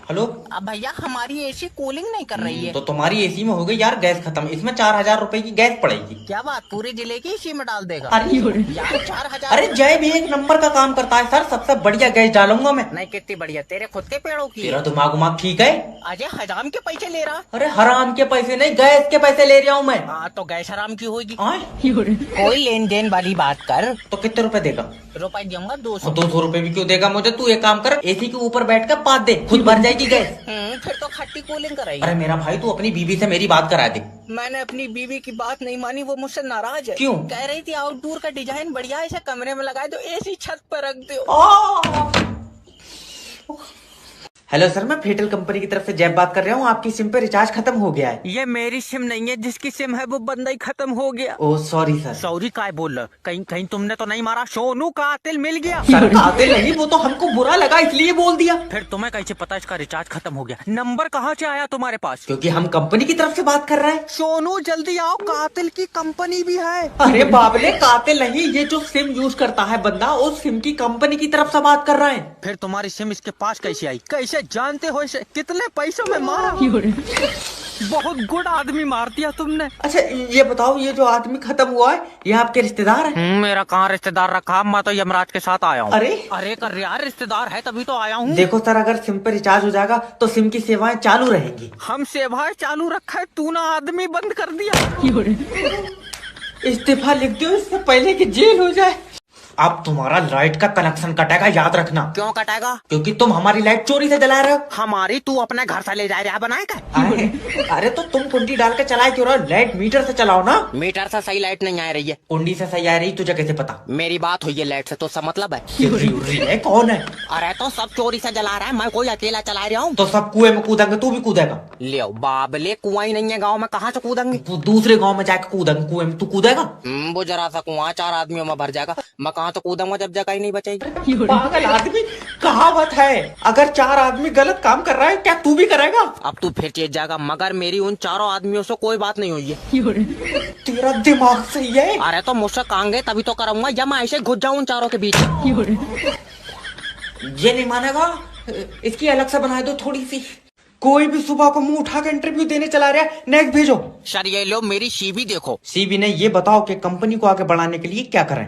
हेलो। अब भैया हमारी एसी कूलिंग नहीं कर रही है। तो तुम्हारी एसी में हो गई यार गैस खत्म, इसमें 4000 रुपए की गैस पड़ेगी। क्या बात, पूरे जिले की एसी में डाल देगा? अरे यार 4000। अरे जय भी एक नंबर का काम करता है सर, सबसे बढ़िया गैस डालूंगा मैं। नहीं कितनी बढ़िया, तेरे खुद के पेड़ों की। तेरा दिमाग उमाग ठीक है? अजय हराम के पैसे ले रहा। अरे हराम के पैसे नहीं, गैस के पैसे ले रहा हूँ मैं। हाँ तो गैस हराम की होगी। कोई लेन देन वाली बात कर। तो कितने रुपए देगा? रुपए दूंगा 200। 200 रुपए भी क्यों देगा मुझे? तू एक काम कर, एसी के ऊपर बैठ कर पाद दे, खुद भर जाएगी गैस। फिर तो खट्टी कूलिंग कराई। अरे मेरा भाई तू अपनी बीवी से मेरी बात करा दे। मैंने अपनी बीवी की बात नहीं मानी, वो मुझसे नाराज है। क्यों? कह रही थी आउटडोर का डिजाइन बढ़िया है, इसे कमरे में लगाए दो, एसी छत पर रख दो। हेलो सर, मैं फेटल कंपनी की तरफ से जैब बात कर रहा हूँ। आपकी सिम पे रिचार्ज खत्म हो गया है। ये मेरी सिम नहीं है, जिसकी सिम है वो बंदा ही खत्म हो गया। Oh sorry sir. सॉरी काय बोल रहा? कहीं कहीं तुमने तो नहीं मारा? सोनू कातिल मिल गया। सर कातिल नहीं, वो तो हमको बुरा लगा इसलिए बोल दिया। फिर तुम्हें कैसे पता इसका रिचार्ज खत्म हो गया? नंबर कहाँ से आया तुम्हारे पास? क्योंकि हम कंपनी की तरफ से बात कर रहे हैं। सोनू जल्दी आओ, कातिल की कंपनी भी है। अरे बाबले, कातिल नहीं, ये जो सिम यूज करता है बंदा, उस सिम की कंपनी की तरफ से बात कर रहे हैं। फिर तुम्हारी सिम इसके पास कैसे आई? कैसे जानते हो इसे? कितने पैसों में मारा? बहुत गुड आदमी मार दिया तुमने। अच्छा ये बताओ, ये जो आदमी खत्म हुआ है ये आपके रिश्तेदार है? मेरा कहाँ रिश्तेदार रखा, मैं तो यमराज के साथ आया हूँ। अरे कर यार, रिश्तेदार है तभी तो आया हूँ। देखो सर, अगर सिम पे रिचार्ज हो जाएगा तो सिम की सेवाएं चालू रहेंगी। हम सेवाएं चालू रखा है, तू ना आदमी बंद कर दिया। इस्तीफा लिख दो इससे पहले कि जेल हो जाए। अब तुम्हारा लाइट का कनेक्शन कटेगा, याद रखना। क्यों कटेगा? क्योंकि तुम हमारी लाइट चोरी से जला रहे हो। हमारी? तू अपने घर से ले जा रहा बनाएगा? अरे तो तुम कुंडी डाल के चलाए क्यों रहे हो? लाइट मीटर से चलाओ ना। मीटर से सही लाइट नहीं आ रही है। कुंडी से सही आ रही, तुझे कैसे पता? मेरी बात हुई है लाइट से, तो सब मतलब है? है कौन है? अरे तो सब चोरी से जला रहा है, मैं कोई अकेला चला रहा हूँ? तो सब कुएं में कूदेंगे, तू भी कूदेगा? ले बाबले, कुआं ही नहीं है गाँव में, कहाँ से कूदेंगे? दूसरे गाँव में जाके कूदेंगे कुएं में, तू कूदेगा? वो जरा सा कुआं 4 आदमियों में भर जाएगा, मैं कहाँ तो कूदूंगा जब जगह ही नहीं बचेगी। पागल आदमी, कहावत है अगर 4 आदमी गलत काम कर रहा है क्या तू भी करेगा? अब तू फिर चेत जाएगा, मगर मेरी उन 4 आदमियों से कोई बात नहीं हुई है। तेरा दिमाग सही है? अरे तो मुझसे कांगे तभी तो करूंगा, या मैं ऐसे घुस जाऊं उन 4 के बीच। ये नहीं मानेगा, इसकी अलग से बना दो थोड़ी सी। कोई भी सुबह को मुंह उठा के इंटरव्यू देने चला रहा है। नेक्स्ट भेजो। सर ये लो मेरी सीवी देखो। सीबी ने ये बताओ कि कंपनी को आगे बढ़ाने के लिए क्या करें?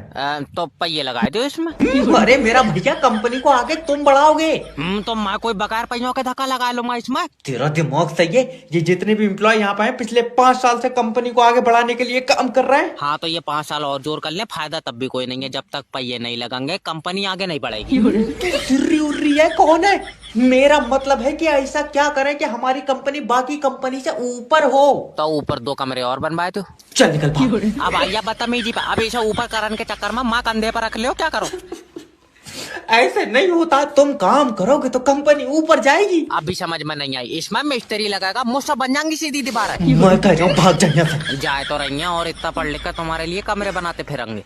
तो पहिए लगा दो इसमें। अरे मेरा भैया, कंपनी को आगे तुम बढ़ाओगे। तो मैं कोई बगैर पहियों के धक्का लगा लूंगा इसमें। तेरा दिमाग सही है। ये जितने भी एम्प्लॉय यहाँ पे हैं पिछले 5 साल से कंपनी को आगे बढ़ाने के लिए काम कर रहे हैं। हाँ तो ये 5 साल और जोर कर ले, फायदा तब भी कोई नहीं है। जब तक पहिए नहीं लगेंगे कंपनी आगे नहीं बढ़ेगी। सिर्री उर्री है, कौन है? मेरा मतलब है कि ऐसा क्या करें कि हमारी कंपनी बाकी कंपनी से ऊपर हो। तो ऊपर 2 कमरे और बनवाए तो। चल निकल भाग। अब आइया बदतमीजी पे। अब इसे ऊपर करने के चक्कर में माँ कंधे पर रख लियो, क्या करो? ऐसे नहीं होता। तुम काम करोगे तो कंपनी ऊपर जाएगी। अभी समझ में नहीं आई। इसमें मिस्त्री लगाएगा, मुझसे बन जाएंगी सीधी दीवार। मैं कह रहा हूँ भाग जाइए। जाए तो रही हैं और इतना पढ़ लिख कर तुम्हारे लिए कमरे बनाते फिरेंगे।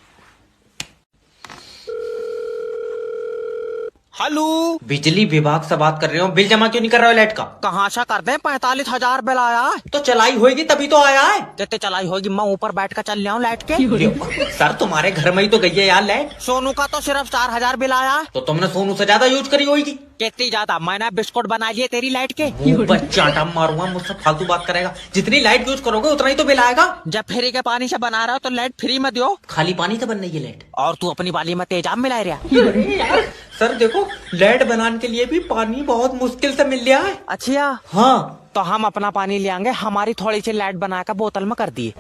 हेलो, बिजली विभाग से बात कर रहे हो। बिल जमा क्यों नहीं कर रहे हो लाइट का? कहाँ से कर दे? 45,000 बिल आया है। तो चलाई होगी तभी तो आया है। कितने चलाई होगी? मैं ऊपर बैठ कर चल रहा हूँ लाइट के। सर तुम्हारे घर में ही तो गई है यार लाइट। सोनू का तो सिर्फ 4,000 बिल आया है। तो तुमने सोनू से ज्यादा यूज करी होगी। कितनी ज्यादा? मैंने बिस्कुट बना लिए तेरी लाइट के। चाटा मारूंगा, मुझसे फालतू बात करेगा। जितनी लाइट यूज करोगे उतना ही तो बिल आएगा। जब फ्री के पानी से बना रहा हो तो लाइट फ्री में दो। खाली पानी से बन रही है लाइट। और तू अपनी बाली में तेजाब मिला रहा। सर देखो, लाइट बनाने के लिए भी पानी बहुत मुश्किल से मिल रहा है। अच्छा हाँ, तो हम अपना पानी ले आएंगे। हमारी थोड़ी सी लाइट बनाकर बोतल में कर दिए।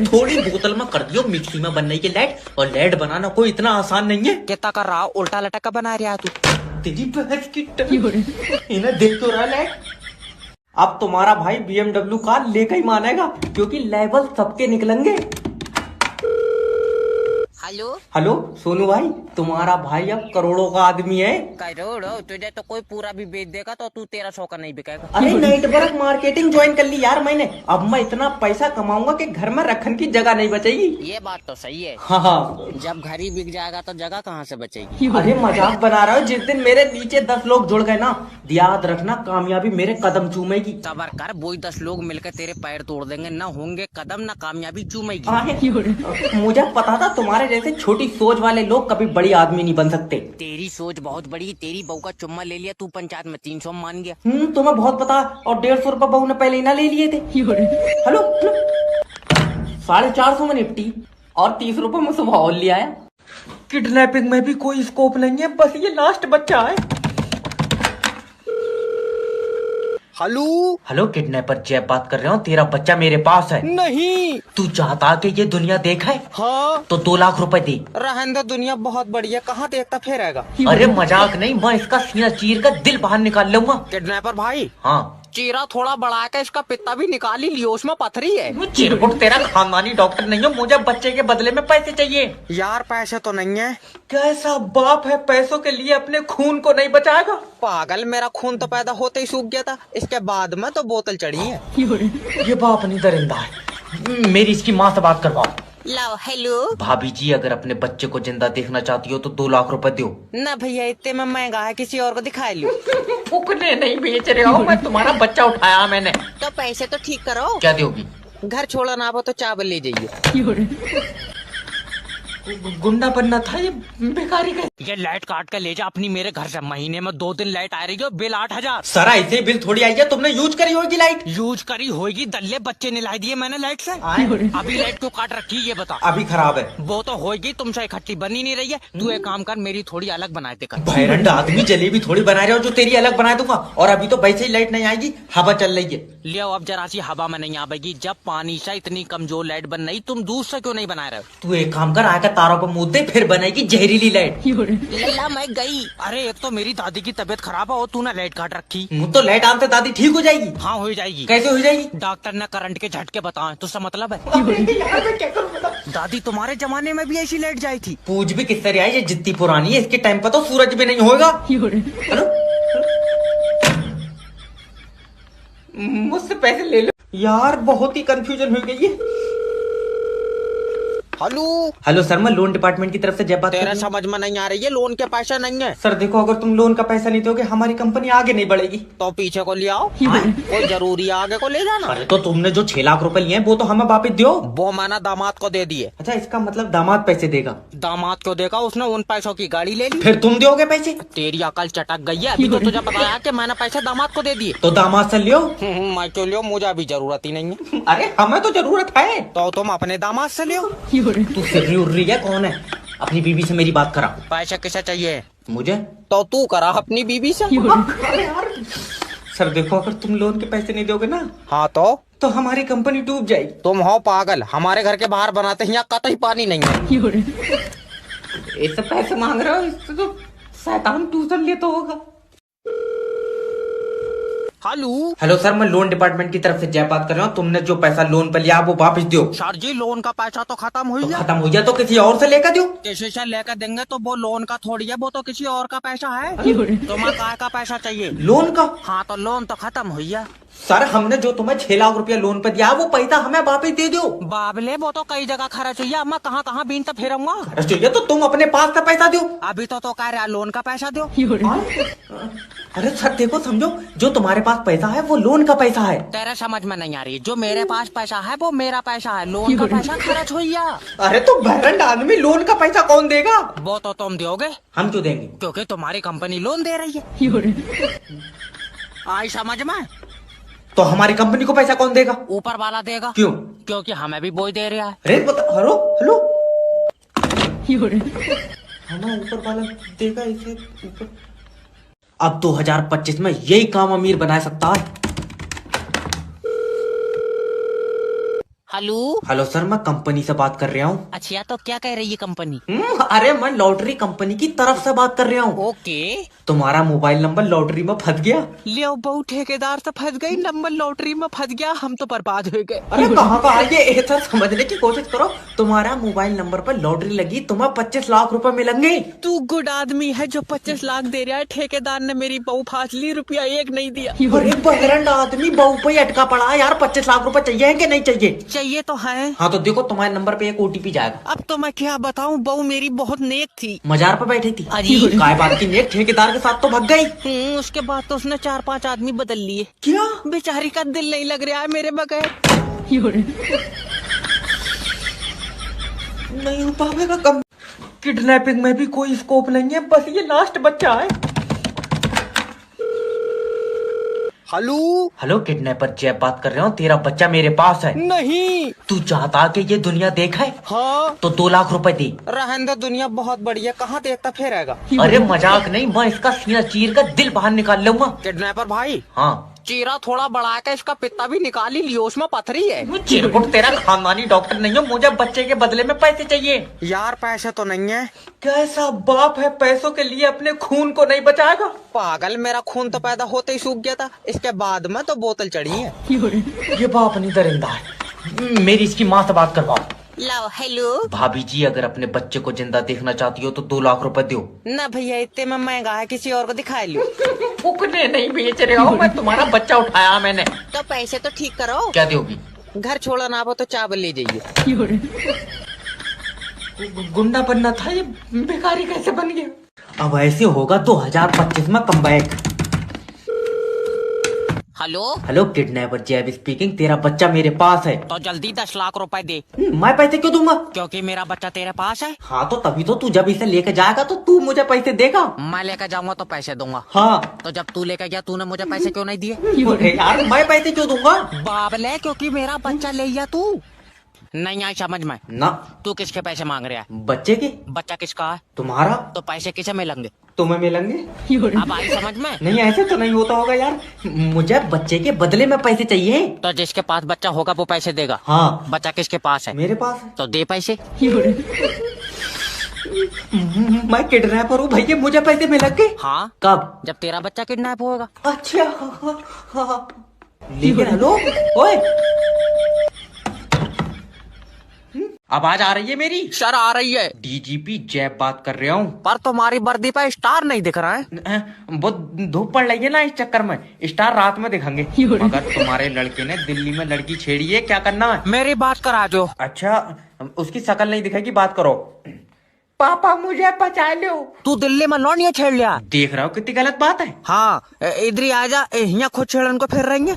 थोड़ी बोतल में कर दियो। मिक्सी में बन रही है लाइट, और लाइट बनाना कोई इतना आसान नहीं है। कितना कर रहा? उल्टा लटक कर बना रहा तू। तेरी बहस की इन्हें देख तो रहा लाइट। अब तुम्हारा भाई BMW कार लेकर ही मानेगा, क्योंकि लेवल सबके निकलेंगे। हेलो हेलो सोनू भाई, तुम्हारा भाई अब करोड़ों का आदमी है। करोड़? तुझे तो कोई पूरा भी बेच देगा तो तू 1300 का नहीं बिकेगा। अरे नेटवर्क मार्केटिंग ज्वाइन कर ली यार मैंने। अब मैं इतना पैसा कमाऊंगा कि घर में रखने की जगह नहीं बचेगी। ये बात तो सही है। हाँ, जब घर ही बिक जाएगा तो जगह कहाँ से बचेगी? अरे मजाक बना रहा हूँ। जिस दिन मेरे नीचे 10 लोग जुड़ गए ना, याद रखना कामयाबी मेरे कदम चूमेगी। सबर कर, वही 10 लोग मिलकर तेरे पैर तोड़ देंगे। न होंगे कदम, न कामयाबी चूमेगी। मुझे पता था तुम्हारे जैसे छोटी सोच वाले लोग कभी बड़ी आदमी नहीं बन सकते। तेरी सोच बहुत बड़ी। तेरी बहू का चुम्मा ले लिया तू, पंचायत में 300 मान गया। तुम्हें बहुत पता। और 150 रुपए बहू ने पहले ही ना ले लिए थे। हेलो, 450 में निपटी और 30 रुपए में सुबह और लिया है। किडनैपिंग में भी कोई स्कोप नहीं है, बस ये लास्ट बच्चा है। हेलो हेलो किडनैपर जैब बात कर रहा हूँ। तेरा बच्चा मेरे पास है। नहीं। तू चाहता कि ये दुनिया देखे? हाँ तो 2 लाख रुपए दे। रहने दो, दुनिया बहुत बड़ी है, कहाँ देखता फिरेगा? अरे मजाक नहीं, मैं इसका सीना चीर कर दिल बाहर निकाल लूंगा। किडनैपर भाई, हाँ, चीरा थोड़ा बढ़ा के इसका पित्ता भी निकाल ही लियो, उसमें पथरी है। चिरकुट तेरा खानदानी डॉक्टर नहीं हो। मुझे बच्चे के बदले में पैसे चाहिए। यार पैसे तो नहीं है। कैसा बाप है पैसों के लिए अपने खून को नहीं बचाएगा? पागल, मेरा खून तो पैदा होते ही सूख गया था। इसके बाद में तो बोतल चढ़ी है। ये बाप नहीं दरिंदा है। मेरी इसकी माँ से बात करवाओ। लाओ। हेलो भाभी जी, अगर अपने बच्चे को जिंदा देखना चाहती हो तो 2 लाख रुपए दो। ना भैया, इतने में महंगा है, किसी और को दिखा लो। फुकने नहीं बेच रहे हो। मैं तुम्हारा बच्चा उठाया मैंने। तो पैसे तो ठीक करो। क्या दोगी? घर छोड़ा ना हो तो चावल ले जाइए। गुंडा बनना था ये बेकारी का। ये लाइट काट कर ले जा अपनी मेरे घर से। महीने में 2 दिन लाइट आ रही है, बिल 8,000। सर ऐसे बिल थोड़ी आई है। तुमने यूज करी होगी लाइट। यूज करी होगी, दल्ले बच्चे निलाई दिए मैंने लाइट से। अभी लाइट क्यों काट रखी है ये बता। अभी खराब है। वो तो होगी, तुमसे इकट्ठी बनी नहीं रही है। तू एक काम कर, मेरी थोड़ी अलग बनाए दे कर। भैरंड आदमी, जलेबी थोड़ी बना रहे हो जो तेरी अलग बना दूंगा। और अभी तो वैसे ही लाइट नहीं आएगी, हवा चल रही है। लियो, अब जरा सी हवा में नहीं आवेगी। जब पानी से इतनी कमजोर लाइट बन रही, तुम दूध से क्यों नहीं बना रहे हो? तू एक काम कर, आकर तारों पर मुद्दे फिर बनेगी जहरीली लाइट। लल्ला मैं गई। अरे एक तो मेरी दादी की तबीयत खराब है और तूने लाइट काट रखी। तो लाइट आने से दादी ठीक हो जाएगी। हाँ हो जाएगी। कैसे हो जाएगी? डॉक्टर ने करंट के झटके बताए, तो सब मतलब है। यार मैं क्या करूं बता। दादी तुम्हारे जमाने में भी ऐसी लाइट जाई थी? पूछ भी किस तरह आई, ये जितनी पुरानी है इसके टाइम पर तो सूरज भी नहीं होगा। हेलो, मुझसे पैसे ले लो यार, बहुत ही कंफ्यूजन हो गई है। हेलो हेलो सर, मैं लोन डिपार्टमेंट की तरफ से जय बात कर तेरा रहा हूँ। समझ में नहीं आ रही है, लोन के पैसा नहीं है सर देखो, अगर तुम लोन का पैसा नहीं दोगे हमारी कंपनी आगे नहीं बढ़ेगी। तो पीछे को ले आओ। कोई जरूरी है आगे को ले जाना? अरे तो तुमने जो 6 लाख रुपए लिए हैं वो तो हमें वापस दो। वो मैंने दामाद को दे दिए। अच्छा, इसका मतलब दामाद पैसे देगा? दामाद को देगा, उसने उन पैसों की गाड़ी ले ली। फिर तुम दोगे पैसे? तेरी अकल चटक गई है, अभी तो तुझे बताया कि मैंने पैसे दामाद को दे दिए। तो दामाद से लियो। मैं क्यों लियो, मुझे अभी जरूरत ही नहीं है। अरे हमें तो जरूरत है। तो तुम अपने दामाद से लियो। तू सिर्री उर्री है, कौन है? अपनी बीवी से मेरी बात करा। पैसे किसे चाहिए? मुझे। तो तू करा अपनी बीवी से। अरे यार सर देखो, अगर तुम लोन के पैसे नहीं दोगे ना हाँ तो हमारी कंपनी डूब जाएगी। तुम हो पागल, हमारे घर के बाहर बनाते हैं, यहाँ कतई पानी नहीं है। ऐसे पैसे मांग रहे हो, इससे तो शैतान ट्यूशन ले तो होगा। हेलो सर, मैं लोन डिपार्टमेंट की तरफ से जय बात कर रहा हूँ। तुमने जो पैसा लोन पे लिया वो वापस दो। सर जी, लोन का पैसा तो खत्म हो तो गया। खत्म हो गया तो किसी और से लेकर दो। किसी से लेकर देंगे तो वो लोन का थोड़ी है, वो तो किसी और का पैसा है। तुम्हें काय का पैसा चाहिए? लोन का? हाँ तो लोन तो खत्म हो गया। सर हमने जो तुम्हें 6 लाख रुपया लोन पे दिया वो पैसा हमें वापस दे दो। बाबले, वो तो कई जगह खर्च हुई है, मैं कहाँ कहाँ बीन तो फेरूंगा। चाहिए तो तुम अपने पास का पैसा दो। अभी तो कह रहा लोन का पैसा दो। अरे सर देखो, समझो, जो तुम्हारे पास पैसा है वो लोन का पैसा है। तेरा समझ में नहीं आ रही, जो मेरे पास पैसा है वो मेरा पैसा है, लोन का पैसा खर्च हुई है। अरे तो बहरंड आदमी, लोन का पैसा कौन देगा? वो तो तुम दोगे। हम क्यों देंगे? क्योंकि तुम्हारी कंपनी लोन दे रही है। आई समझ में? तो हमारी कंपनी को पैसा कौन देगा? ऊपर वाला देगा। क्यों? क्योंकि हमें भी बोझ दे रहा है। अरे बता, हेलो हेलो, हमें ऊपर वाला देगा इसे ऊपर। अब 2025 में यही काम अमीर बना सकता है। हेलो हेलो सर, मैं कंपनी से बात कर रहा हूँ। अच्छा, तो क्या कह रही है कंपनी? अरे मैं लॉटरी कंपनी की तरफ से बात कर रहा हूँ। ओके। तुम्हारा मोबाइल नंबर लॉटरी में फंस गया। ले बहु ठेकेदार से फंस गई, नंबर लॉटरी में फंस गया, हम तो बर्बाद हो गए। अरे कहाँ का ये सर, समझने की कोशिश करो। तुम्हारा मोबाइल नंबर पर लॉटरी लगी, तुम्हें 25 लाख रुपए मिलेंगे। तू गुड आदमी है जो 25 लाख दे रहा है, ठेकेदार ने मेरी बहू फांस ली, रुपया एक नहीं दिया। अरे बहरंड आदमी, बहू पे ही अटका पड़ा है यार। 25 लाख रुपए चाहिए कि नहीं चाहिए? चाहिए तो है। हाँ तो देखो, तुम्हारे नंबर पे एक OTP जाएगा। अब तो मैं क्या बताऊं, बहू मेरी बहुत नेक थी। मजार पे बैठी थी। अरे काय बात की नेक, ठेकेदार के साथ तो भाग गई। उसके बाद तो उसने 4-5 आदमी बदल लिए। क्या? बेचारी का दिल नहीं लग रहा है मेरे बगैर। नहीं हो पाएगा कम। किडनैपिंग में भी कोई स्कोप नहीं है, बस ये लास्ट बच्चा है। हेलो हेलो किडनैपर जय बात कर रहा हूँ। तेरा बच्चा मेरे पास है। नहीं। तू चाहता कि ये दुनिया देखे? हाँ तो 2 लाख रुपए दे। रहने दो, दुनिया बहुत बड़ी है, कहाँ देखता फिरेगा। अरे मजाक नहीं, मैं इसका सीना चीर कर दिल बाहर निकाल लूंगा। किडनैपर भाई, हाँ चीरा थोड़ा बढ़ा के इसका पित्ता भी निकाल ही लियो, उसमें पथरी है। चिरकुट, तेरा खानदानी डॉक्टर नहीं हो, मुझे बच्चे के बदले में पैसे चाहिए। यार पैसे तो नहीं है। कैसा बाप है पैसों के लिए अपने खून को नहीं बचाएगा? पागल, मेरा खून तो पैदा होते ही सूख गया था, इसके बाद में तो बोतल चढ़ी है। ये बाप नहीं दरिंदा है। मेरी इसकी माँ से बात करवाओ। लाओ। हेलो भाभी जी, अगर अपने बच्चे को जिंदा देखना चाहती हो तो 2 लाख रुपए दो। ना भैया, इतने में महंगा है, किसी और को दिखा लो। फुकने नहीं बेच रहे हो, मैं तुम्हारा बच्चा उठाया मैंने। तो पैसे तो ठीक करो। क्या दोगी? घर छोड़ा ना हो तो चावल ले जाइए। गुंडा बनना था, ये बेकारी कैसे बन गया? अब ऐसे होगा 2025 में कमबैक। हेलो हेलो किडनैपर जैब स्पीकिंग। तेरा बच्चा मेरे पास है। तो जल्दी 10 लाख रुपए दे। मैं पैसे क्यों दूंगा? क्योंकि मेरा बच्चा तेरे पास है। हाँ तो तभी तो, तू जब इसे लेके जाएगा तो तू मुझे पैसे देगा। मैं लेकर जाऊंगा तो पैसे दूंगा। हाँ तो जब तू लेकर गया, तूने मुझे पैसे क्यों नहीं दिए? अरे यार, मैं पैसे क्यों दूंगा? बाबले, क्योंकि मेरा बच्चा ले गया तू। नहीं आई समझ में? ना। तू किसके पैसे मांग रहा है? बच्चे के। बच्चा किसका है? तुम्हारा। तो पैसे किसे मिलेंगे? तुम्हें मिलेंगे। अब आई समझ में? नहीं, ऐसे तो नहीं होता होगा यार। मुझे बच्चे के बदले में पैसे चाहिए। तो जिसके पास बच्चा होगा वो पैसे देगा। हाँ। बच्चा किसके पास है? मेरे पास है। तो दे पैसे। मैं किडनैपर हूँ भैया, मुझे पैसे मिलेंगे। हाँ। कब? जब तेरा बच्चा किडनैप होगा। अच्छा हाँ। लेकिन हेलो, ओए आवाज आ रही है मेरी? सर आ रही है, डीजीपी जैब बात कर रहा हूँ। पर तुम्हारी वर्दी पे स्टार नहीं दिख रहा है। वो धूप पड़ रही है ना, इस चक्कर में स्टार रात में दिखेंगे। मगर तुम्हारे लड़के ने दिल्ली में लड़की छेड़ी है, क्या करना है? मेरी बात करा जो। अच्छा, उसकी शक्ल नहीं दिखेगी, बात करो। पापा मुझे बचा लो। तू दिल्ली में लौंडिया छेड़ लिया। देख रहा हो कितनी गलत बात है। हाँ, इधर ही आजा, यहाँ खुद छेड़न को फिर रही है।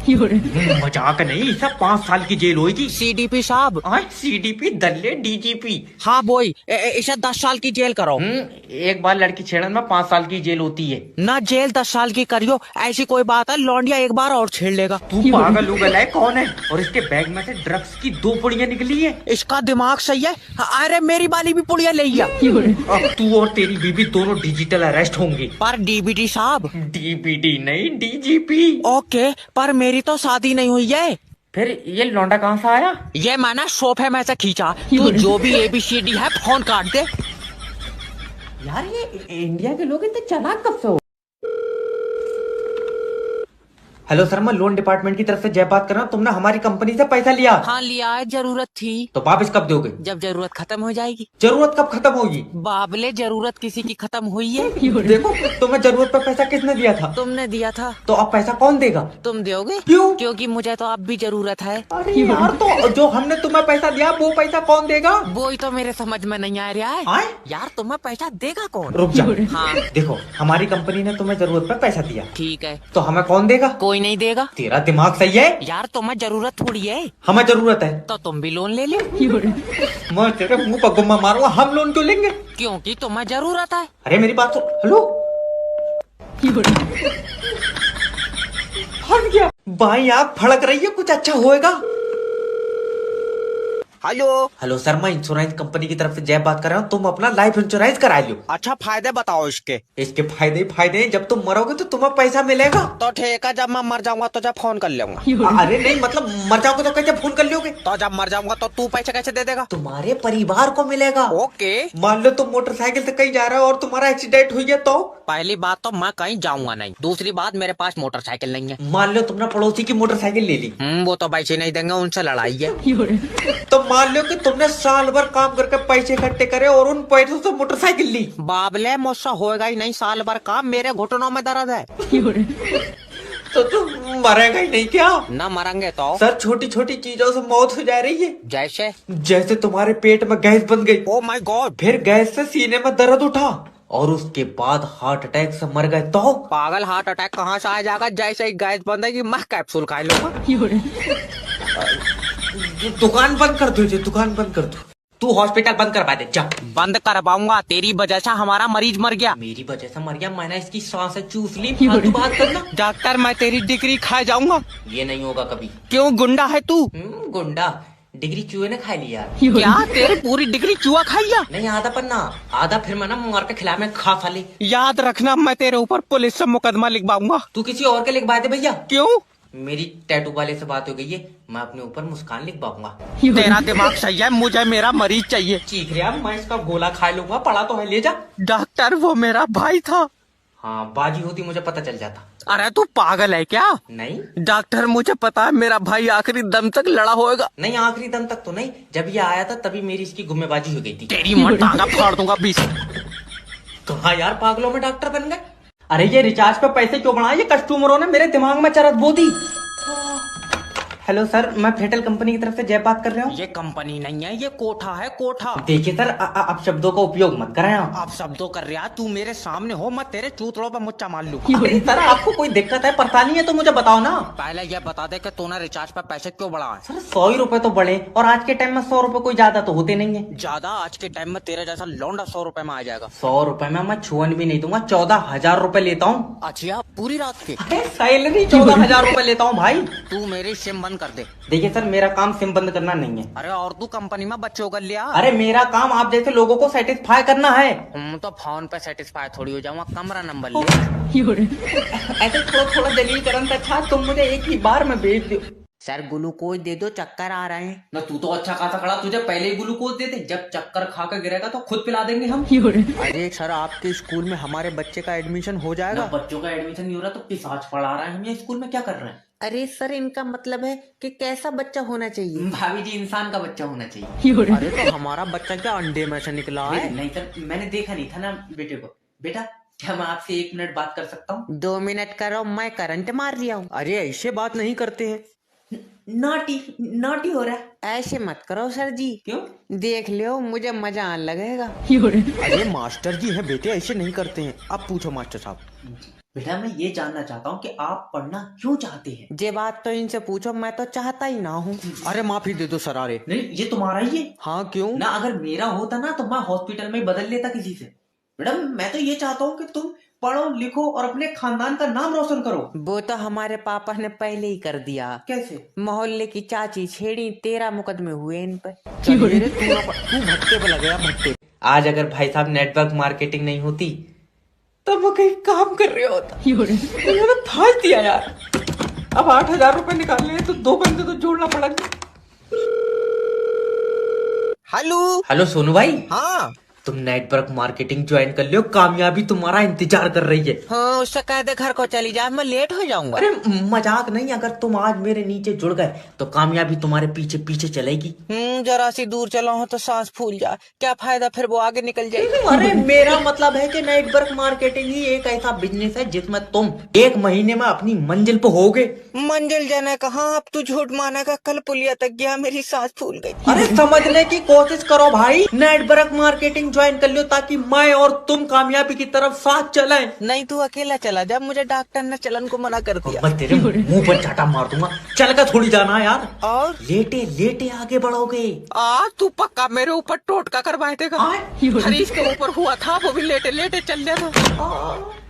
मजाक नहीं, सब 5 साल की जेल होगी। सीडीपी साहब। सीडीपी दल्ले डीजीपी। हाँ बोई, इसे 10 साल की जेल करो। एक बार लड़की छेड़न में 5 साल की जेल होती है ना। जेल 10 साल की करियो, ऐसी कोई बात है, लौंडिया एक बार और छेड़ लेगा। तू पागल उगल है, कौन है? और इसके बैग में से ड्रग्स की 2 पुड़ियां निकली है। इसका दिमाग सही है। अरे मेरी वाली भी पुड़िया ले लिया। अब तू और तेरी बीबी दोनों डिजिटल अरेस्ट होंगे। पर डीबीटी साहब। डीबीटी नहीं, डीजीपी। ओके, पर मेरी तो शादी नहीं हुई है। फिर ये लौंडा कहाँ से आया? ये मैंने सोफे में से खींचा। तू जो भी ABCD है फोन काट दे। यार ये इंडिया के लोग इतने चालाक कब से हो? हेलो सर, मैं लोन डिपार्टमेंट की तरफ से जय बात कर रहा हूँ। तुमने हमारी कंपनी से पैसा लिया? हाँ लिया है, जरूरत थी। तो वापस कब दोगे? जब जरूरत खत्म हो जाएगी। जरूरत कब खत्म होगी? बाबले, जरूरत किसी की खत्म हुई है। देखो, तुम्हें जरूरत पर पैसा किसने दिया था? तुमने दिया था। तो अब पैसा कौन देगा? तुम दोगे। क्यों? क्योंकि मुझे तो अब भी जरूरत है। अरे यार, तो जो हमने तुम्हें पैसा दिया वो पैसा कौन देगा? वो ही तो मेरे समझ में नहीं आ रहा है। आए? यार तुम्हें पैसा देगा कौन? रुक जा। हाँ देखो, हमारी कंपनी ने तुम्हें जरूरत पर पैसा दिया, ठीक है। तो हमें कौन देगा? कोई नहीं देगा। तेरा दिमाग सही है? यार तुम्हें जरूरत थोड़ी है, हमें जरूरत है तो तुम भी लोन ले लो। मैं तेरे मुंह पर गुम्मा मारूंगा। हम लोन क्यों लेंगे? क्योंकि तुम्हें जरूरत है। अरे मेरी बात सुन। हेलो, हट गया। भाई आप फड़क रही है, कुछ अच्छा होएगा। हेलो। हेलो सर, मैं इंश्योरेंस कंपनी की तरफ से जय बात कर रहा हूँ। तुम अपना लाइफ इंश्योरेंस करा लो। अच्छा, फायदे बताओ इसके। इसके फायदे ही फायदे हैं। जब तुम मरोगे तो तुम्हें पैसा मिलेगा। तो ठीक है, जब मैं मर जाऊंगा तो जब फोन कर लूंगा। अरे नहीं, मतलब मर जाओगे तो कैसे फोन कर लोगे? तो जब मर जाऊंगा तो तू पैसे कैसे दे देगा? तुम्हारे परिवार को मिलेगा। ओके। मान लो तुम मोटरसाइकिल से कहीं जा रहे हो और तुम्हारा एक्सीडेंट हुई है तो? पहली बात तो मैं कहीं जाऊंगा नहीं। दूसरी बात, मेरे पास मोटरसाइकिल नहीं है। मान लो तुमने पड़ोसी की मोटरसाइकिल ले ली। वो तो पैसे नहीं देंगे, उनसे लड़ाई है। तो मान लो कि तुमने साल भर काम करके पैसे इकट्ठे करे और उन पैसों से मोटरसाइकिल ली। बाबले, मुझसे होएगा ही नहीं साल भर काम, मेरे घुटनों में दर्द है। तो तुम मरेगा ही नहीं क्या? न मरेंगे तो? सर, छोटी छोटी चीजों से मौत हो जा रही है। जैसे? जैसे तुम्हारे पेट में गैस बन गई। Oh my God. फिर गैस से सीने में दर्द उठा और उसके बाद हार्ट अटैक से मर गए तो? पागल, हार्ट अटैक कहाँ से आ जाएगा? जैसे ही गैस बंदेगी मैं कैप्सूल खा लूंगा। दुकान बंद कर दो, दुकान बंद कर दो। तू हॉस्पिटल बंद करवा दे, जा। बंद करवाऊंगा, तेरी वजह से हमारा मरीज मर गया। मेरी वजह से मर गया? मैंने इसकी सांसें चूस ली। फालतू बात करना। डॉक्टर, मैं तेरी डिग्री खा जाऊंगा। ये नहीं होगा कभी। क्यों, गुंडा है तू? गुंडा? डिग्री चूहे ने खा लिया। क्या तेरी पूरी डिग्री चूहा खा लिया? नहीं, आधा पन्ना, आधा फिर मैं ना मार के खिला में खा साले। याद रखना, मैं तेरे ऊपर पुलिस से मुकदमा लिखवाऊंगा। तू किसी और के लिखवा दे भैया। क्यों? मेरी टैटू वाले से बात हो गई है, मैं अपने ऊपर मुस्कान लिखवाऊंगा। तेरा दिमाग सही है, मुझे मेरा मरीज चाहिए। चीख रहा, मैं इसका गोला खा लूंगा, पड़ा तो है, ले जा। डॉक्टर, वो मेरा भाई था। हाँ, बाजी होती मुझे पता चल जाता। अरे तू पागल है क्या? नहीं डॉक्टर, मुझे पता है मेरा भाई आखिरी दम तक लड़ा होएगा। नहीं, आखिरी दम तक तो नहीं। जब ये आया था तभी मेरी इसकी गुम्मेबाजी हो गई थी। तेरी मां टांगा फाड़ दूंगा 20। कहाँ यार, पागलों में डॉक्टर बन गए। अरे ये रिचार्ज पे पैसे क्यों बढ़ाए? ये कस्टमरों ने मेरे दिमाग में चरस बो दी। हेलो सर, मैं फेटल कंपनी की तरफ से जय बात कर रहा हूँ। ये कंपनी नहीं है, ये कोठा है, कोठा। देखिए सर, आप शब्दों का उपयोग मत करें। आप शब्दों कर रहा, तू मेरे सामने हो, मैं तेरे चूतड़ों पर मुच्चा मार लूंगा। अरे सर, आपको कोई दिक्कत है, परेशानी है तो मुझे बताओ ना। पहले ये बता दे कि तूने रिचार्ज पर पैसे क्यों बढ़ाए? सर, 100 ही रुपए तो बढ़े, और आज के टाइम में 100 रुपए कोई ज्यादा तो होते नहीं है। ज्यादा? आज के टाइम में तेरे जैसा लौंडा 100 रुपए में आ जाएगा। 100 रुपए में मैं छुअन भी नहीं दूंगा। 14,000 रुपए लेता हूँ। अच्छा, पूरी रात के? सैलरी 14,000 रुपए लेता हूँ भाई। तू मेरी सिम बंद कर दे। देखिए सर, मेरा काम सिम बंद करना नहीं है। अरे और तू कंपनी में बच्चों कर लिया? अरे मेरा काम आप जैसे लोगों को सेटिस्फाई करना है। तो फोन पे सेटिस्फाई थोड़ी हो जाऊंगा, कमरा नंबर ले। ऐसे थोड़ा थोड़ा दलील करन का अच्छा तुम मुझे एक ही बार में भेज दो। सर ग्लूकोज दे दो, चक्कर आ रहे हैं। ना, तू तो अच्छा खासा खड़ा, तुझे पहले ही ग्लूकोज देते। जब चक्कर खा कर गिरेगा तो खुद पिला देंगे हम। अरे सर, आपके स्कूल में हमारे बच्चे का एडमिशन हो जाएगा? बच्चों का एडमिशन नहीं हो रहा तो पिशाच पढ़ा रहा है हम ये स्कूल में, क्या कर रहे हैं? अरे सर, इनका मतलब है कि कैसा बच्चा होना चाहिए? भाभी जी, इंसान का बच्चा होना चाहिए। अरे तो हमारा बच्चा क्या अंडे में से निकला है? नहीं सर, मैंने देखा नहीं था ना बेटे को। बेटा, क्या मैं आपसे 1 मिनट बात कर सकता हूँ? 2 मिनट करो, मैं करंट मार रहा हूँ। अरे ऐसे बात नहीं करते हैं। नॉटी नॉटी हो रहा है। ऐसे मत करो सर जी। क्यों? देख लो, मुझे मजा आने लगेगा। अरे मास्टर जी हैं बेटे, ऐसे नहीं करते हैं। अब पूछो मास्टर साहब। बेटा, मैं ये जानना चाहता हूँ कि आप पढ़ना क्यों चाहते हैं? ये बात तो इनसे पूछो, मैं तो चाहता ही ना हूँ। अरे माफी दे दो सर। अरे नहीं, ये तुम्हारा ही है हाँ, क्यों ना? अगर मेरा होता ना तो मैं हॉस्पिटल में ही बदल लेता किसी से। मैडम, मैं तो ये चाहता हूँ कि तुम पढ़ो लिखो और अपने खानदान का नाम रोशन करो। वो तो हमारे पापा ने पहले ही कर दिया। कैसे? मोहल्ले की चाची छेड़ी, 13 मुकदमे हुए इन पर। तू भट्टे पे लग गया, भट्टे। आज अगर भाई साहब नेटवर्क मार्केटिंग नहीं होती तब वो कहीं काम कर रहे होता। मैंने तो फाड़ दिया यार। अब 8,000 रुपए निकालने हैं तो 2 बंदे तो जोड़ना पड़ेगा। हेलो। हेलो सोनू भाई, हाँ तुम नेटवर्क मार्केटिंग ज्वाइन कर लियो, कामयाबी तुम्हारा इंतजार कर रही है। हाँ, उससे कह दे घर को चली जा, मैं लेट हो जाऊंगा। अरे मजाक नहीं, अगर तुम आज मेरे नीचे जुड़ गए तो कामयाबी तुम्हारे पीछे पीछे चलेगी। जरा सी दूर चला हो तो सांस फूल जाए, क्या फायदा, फिर वो आगे निकल जाएगी। अरे मेरा मतलब है कि नेटवर्क मार्केटिंग ही एक ऐसा बिजनेस है जिसमें तुम 1 महीने में अपनी मंजिल पे होगे। मंजिल जाने कहाँ, अब तू झूठ मानेगा, कल पुलिया तक गया, मेरी सांस फूल गई। अरे समझने की कोशिश करो भाई, नेटवर्क मार्केटिंग ज्वाइन कर लियो ताकि मैं और तुम कामयाबी की तरफ साथ चलें। नहीं, तू अकेला चला जा, मुझे डॉक्टर ने चलन को मना कर दिया। मैं तेरे मुंह पर चाटा मार दूंगा। चल कर थोड़ी जाना यार। और लेटे लेटे आगे बढ़ोगे। तू पक्का मेरे ऊपर टोटका करवाए देगा। हरीश के ऊपर हुआ था, वो भी लेटे लेटे चल गया था।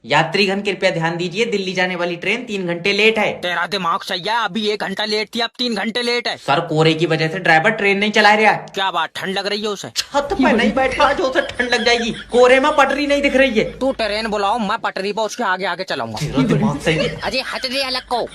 यात्रीगण कृपया ध्यान दीजिए, दिल्ली जाने वाली ट्रेन 3 घंटे लेट है। तेरा दिमाग सही है, अभी 1 घंटा लेट थी, अब 3 घंटे लेट है। सर, कोहरे की वजह से ड्राइवर ट्रेन नहीं चला रहा है। क्या बात, ठंड लग रही है उसे? छत पे नहीं बैठा जो उसे ठंड लग जाएगी। कोहरे में पटरी नहीं दिख रही है। तू ट्रेन बुलाओ, मैं पटरी पर उसके आगे आगे चलाऊंगा। तेरा दिमाग सही है। अजय हट रे अलग को।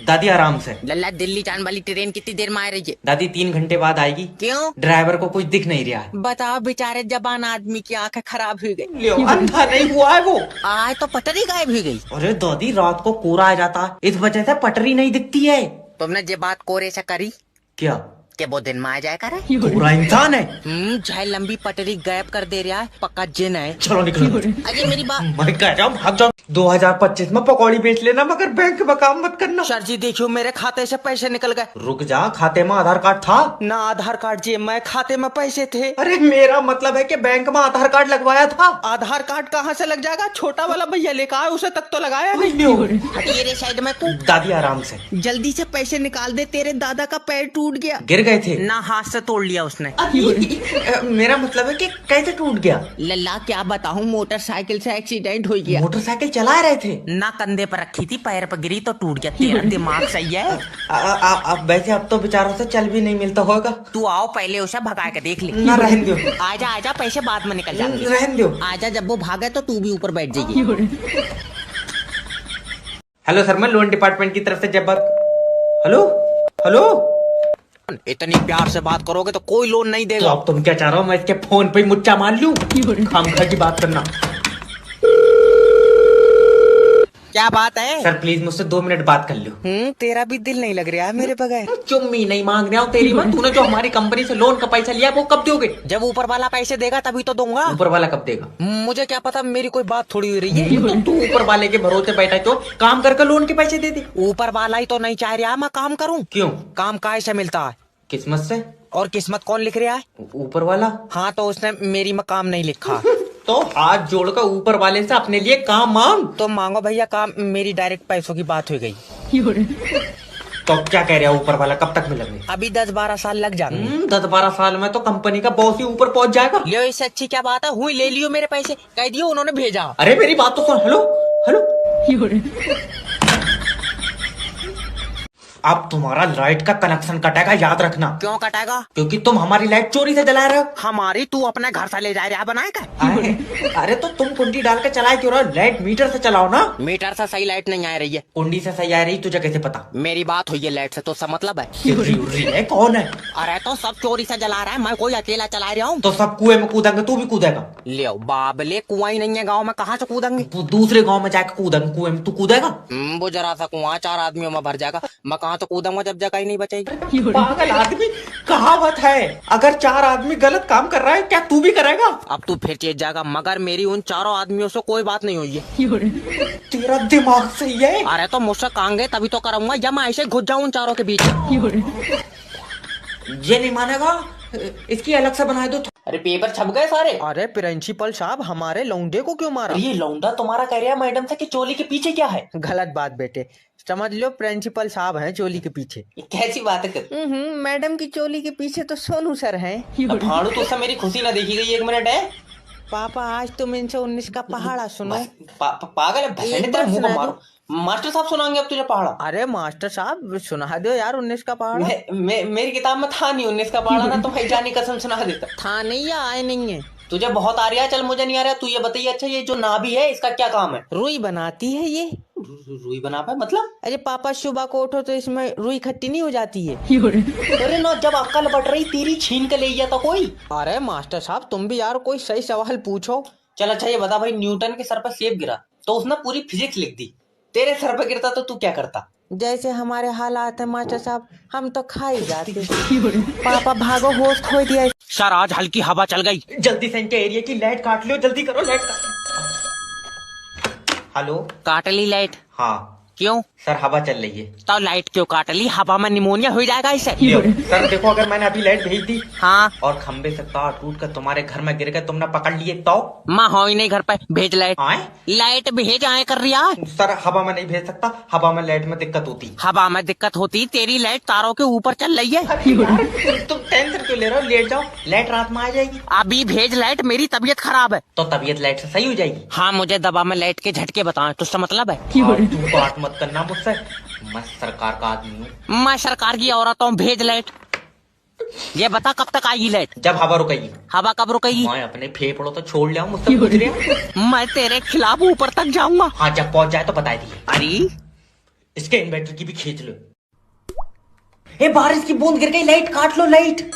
दादी आराम से। लल्ला, दिल्ली जाने वाली ट्रेन कितनी देर में आ रही है? दादी 3 घंटे बाद आएगी। क्यों? ड्राइवर को कुछ दिख नहीं रहा है। बताओ, बेचारे जबान आदमी की आंखें खराब हो गई। लियो, अंधा नहीं हुआ है वो। आज तो पटरी गायब हो गई। अरे दादी, रात को कोहरा आ जाता, इस वजह से पटरी नहीं दिखती है। तुमने ये बात कोरे से करी क्या? कि वो दिन में आ जाए करे? पूरा इंसान है। चाहे लंबी पटरी गायब कर दे रहा है, पक्का जिन है। चलो निकलो। अजय मेरी बात। मैं कह रहा हूँ भाग जाओ। 2025 में पकौड़ी बेच लेना, मगर बैंक में काम मत करना। सर जी देखियो, मेरे खाते से पैसे निकल गए। रुक जा, खाते में आधार कार्ड था ना? आधार कार्ड जी, मैं खाते में पैसे थे। अरे मेरा मतलब है कि बैंक में आधार कार्ड लगवाया था। आधार कार्ड कहाँ से लग जाएगा? छोटा वाला भैया लेकर आए, उसे तक तो लगाया नहीं। हटिए रे साइड में को। दादी आराम से। जल्दी से पैसे निकाल दे, तेरे दादा का पैर टूट गया। गिर गए थे ना, हाथ से तोड़ लिया उसने। मेरा मतलब है कि कैसे टूट गया? लल्ला क्या बताऊं, मोटरसाइकिल से एक्सीडेंट हो गया। मोटरसाइकिल चला रहे थे ना, कंधे पर रखी थी, पैर पर गिरी तो टूट गया। तेरा दिमाग सही है। अब वैसे अब तो बेचारों से चल भी नहीं मिलता होगा। तू आओ, पहले उसे भगा के देख ले। ना, रहने दो। आजा आजा, पैसे बाद में निकल जाएंगे। रहने दो। आजा, जब वो भागे तो तू भी ऊपर बैठ जाइए। हेलो सर, मैं लोन डिपार्टमेंट की तरफ से जब हेलो हेलो। इतनी प्यार से बात करोगे तो कोई लोन नहीं तो देगा। अब तुम क्या चाह रहे हो, मैं इसके फोन पे ही मुच्चा मार लूं? खामखा की बात करना। क्या बात है? सर प्लीज मुझसे 2 मिनट बात कर लो। तेरा भी दिल नहीं लग रहा है मेरे बगैर। चुम्मी नहीं मांग रहा हूँ तेरी मैं। तूने जो हमारी कंपनी से लोन का पैसा लिया वो कब दोगे? जब ऊपर वाला पैसे देगा तभी तो दूंगा। ऊपर वाला कब देगा? मुझे क्या पता, मेरी कोई बात थोड़ी हो रही है। तो तू ऊपर वाले के भरोसे बैठा तो काम करके लोन के पैसे दे दे। ऊपर वाला ही तो नहीं चाह रहा मैं काम करूं। क्यों? काम काहे से मिलता है? किस्मत से। और किस्मत कौन लिख रहा है? ऊपर वाला। हाँ, तो उसने मेरी में काम नहीं लिखा। तो हाथ जोड़कर ऊपर वाले से अपने लिए काम मांग। तो मांगो भैया काम, मेरी डायरेक्ट पैसों की बात हो गई। तो क्या कह रहे हो, ऊपर वाला कब तक मिलेंगे? अभी 10-12 साल लग जाएंगे। 10-12 साल में तो कंपनी का बॉस ही ऊपर पहुंच जाएगा। लियो, इससे अच्छी क्या बात है, हुई ले लियो मेरे पैसे, कह दियो उन्होंने भेजा। अरे मेरी बात तो सुन। Hello hello. अब तुम्हारा लाइट का कनेक्शन कटेगा, याद रखना। क्यों कटेगा? क्योंकि तुम हमारी लाइट चोरी से जला रहे हो। हमारी तू अपने घर से ले जा रहा बनाएगा? अरे तो तुम कुंडी डाल के चलाए क्यों रहे हो? लाइट मीटर से चलाओ ना। मीटर से सही लाइट नहीं आ रही है। कुंडी से सही आ रही, तुझे कैसे पता? मेरी बात हुई है लाइट से, तो सब मतलब है। है कौन है? अरे तो सब चोरी से जला रहा है, मैं कोई अकेला चला रहा हूँ? तो सब कुएं में कूदेंगे, तू भी कूदेगा? ले बाबले, कुआं ही नहीं है गाँव में, कहाँ से कूदेंगे? तू दूसरे गांव में जाके कूदेंगे कुएं में, तू कूदेगा? वो जरा सा कुआं 4 आदमियों में भर जाएगा, मैं कहाँ तो कूदूंगा जब जगह ही नहीं बचेगी। पागल आदमी, कहावत है अगर 4 आदमी गलत काम कर रहा है, क्या तू भी करेगा? अब तू फिर चेत जाएगा, मगर मेरी उन 4 आदमियों से कोई बात नहीं हुई है। तेरा दिमाग सही है? अरे तो मुझसे कांगे तभी तो करूंगा, या मैं ऐसे घुस जाऊं उन 4 के बीच। ये नहीं मानेगा, इसकी अलग से बना दो। अरे पेपर छप गए सारे। अरे प्रिंसिपल साहब, हमारे लौंडे को क्यों मारा? ये लौंडा तुम्हारा कह रहा मैडम से कि चोली के पीछे क्या है? गलत बात बेटे, समझ लो प्रिंसिपल साहब हैं चोली के पीछे। ये कैसी बात है? मैडम की चोली के पीछे तो सोनू सर हैं। भाड़ू तो सब मेरी खुशी ना देखी गई, 1 मिनट है। पापा आज तुम इनसे 19 का पहाड़ा सुनो। पागल है, भैंस तेरे मुंह को मारो। मास्टर साहब सुनाएंगे अब तुझे पहाड़ा। अरे मास्टर साहब सुना दो यार 19 का पहाड़ा। मेरी किताब में था नहीं 19 का पहाड़ा ना, तो भाई जानी कसम सुना देता। था नहीं या आए नहीं है? तुझे बहुत आ रहा है, चल मुझे नहीं आ रहा। तू ये बताइए, अच्छा ये जो नाभि है इसका क्या काम है? रुई बनाती है ये। रुई बना पाए मतलब? अरे पापा सुबह को उठो तो इसमें रुई खट्टी नहीं हो जाती है? अरे ना, जब अक्ल बट रही तेरी छीन के ले गया था कोई। अरे मास्टर साहब तुम भी यार कोई सही सवाल पूछो। चल अच्छा ये बता भाई, न्यूटन के सर पर सेब गिरा तो उसने पूरी फिजिक्स लिख दी, तेरे सर पर गिरता तो तू क्या करता? जैसे हमारे हालात है मास्टर साहब, हम तो खा ही जाते। पापा भागो, होश खो दिया। सर आज हल्की हवा चल गई। जल्दी से इनके एरिया की लाइट काट लो, जल्दी करो लाइट काट। हेलो, काट ली लाइट? हाँ क्यों? सर हवा चल रही है। तो लाइट क्यों काट ली? हवा में निमोनिया हो जाएगा इससे। सर देखो, अगर मैंने अभी लाइट भेज दी हाँ, और खंबे से तार टूट कर तुम्हारे घर में गिर गए, तुमने पकड़ लिए तो? माँ हो ही नहीं घर पे, भेज लाइट। आए? लाइट भेज आए कर रिया। सर हवा में नहीं भेज सकता, हवा में लाइट में दिक्कत होती। हवा में दिक्कत होती? तेरी लाइट तारों के ऊपर चल रही है। तुम टेंशन क्यों ले रहे हो? लेट जाओ, लाइट रात में आ जाएगी। अभी भेज लाइट, मेरी तबीयत खराब है। तो तबीयत लाइट से सही हो जाएगी। हाँ मुझे दबा में लाइट के झटके बताएं, तो उसका मतलब है। तू बात मत करना मुझसे, मैं सरकार का आदमी हूँ। मैं सरकार की औरत हूँ, भेज लाइट। ये बता कब तक आएगी लाइट? जब हवा रुकेगी। हवा कब रुकेगी? मैं अपने फेफड़ों तो छोड़ लिया हूँ, मुझसे पूछ रही है? मैं तेरे खिलाफ ऊपर तक जाऊंगा। हाँ जब पहुंच जाए तो बता दिए। अरे इसके इन्वर्टर की भी खींच लो। ए बारिश की बूंद गिर गई, लाइट काट लो लाइट।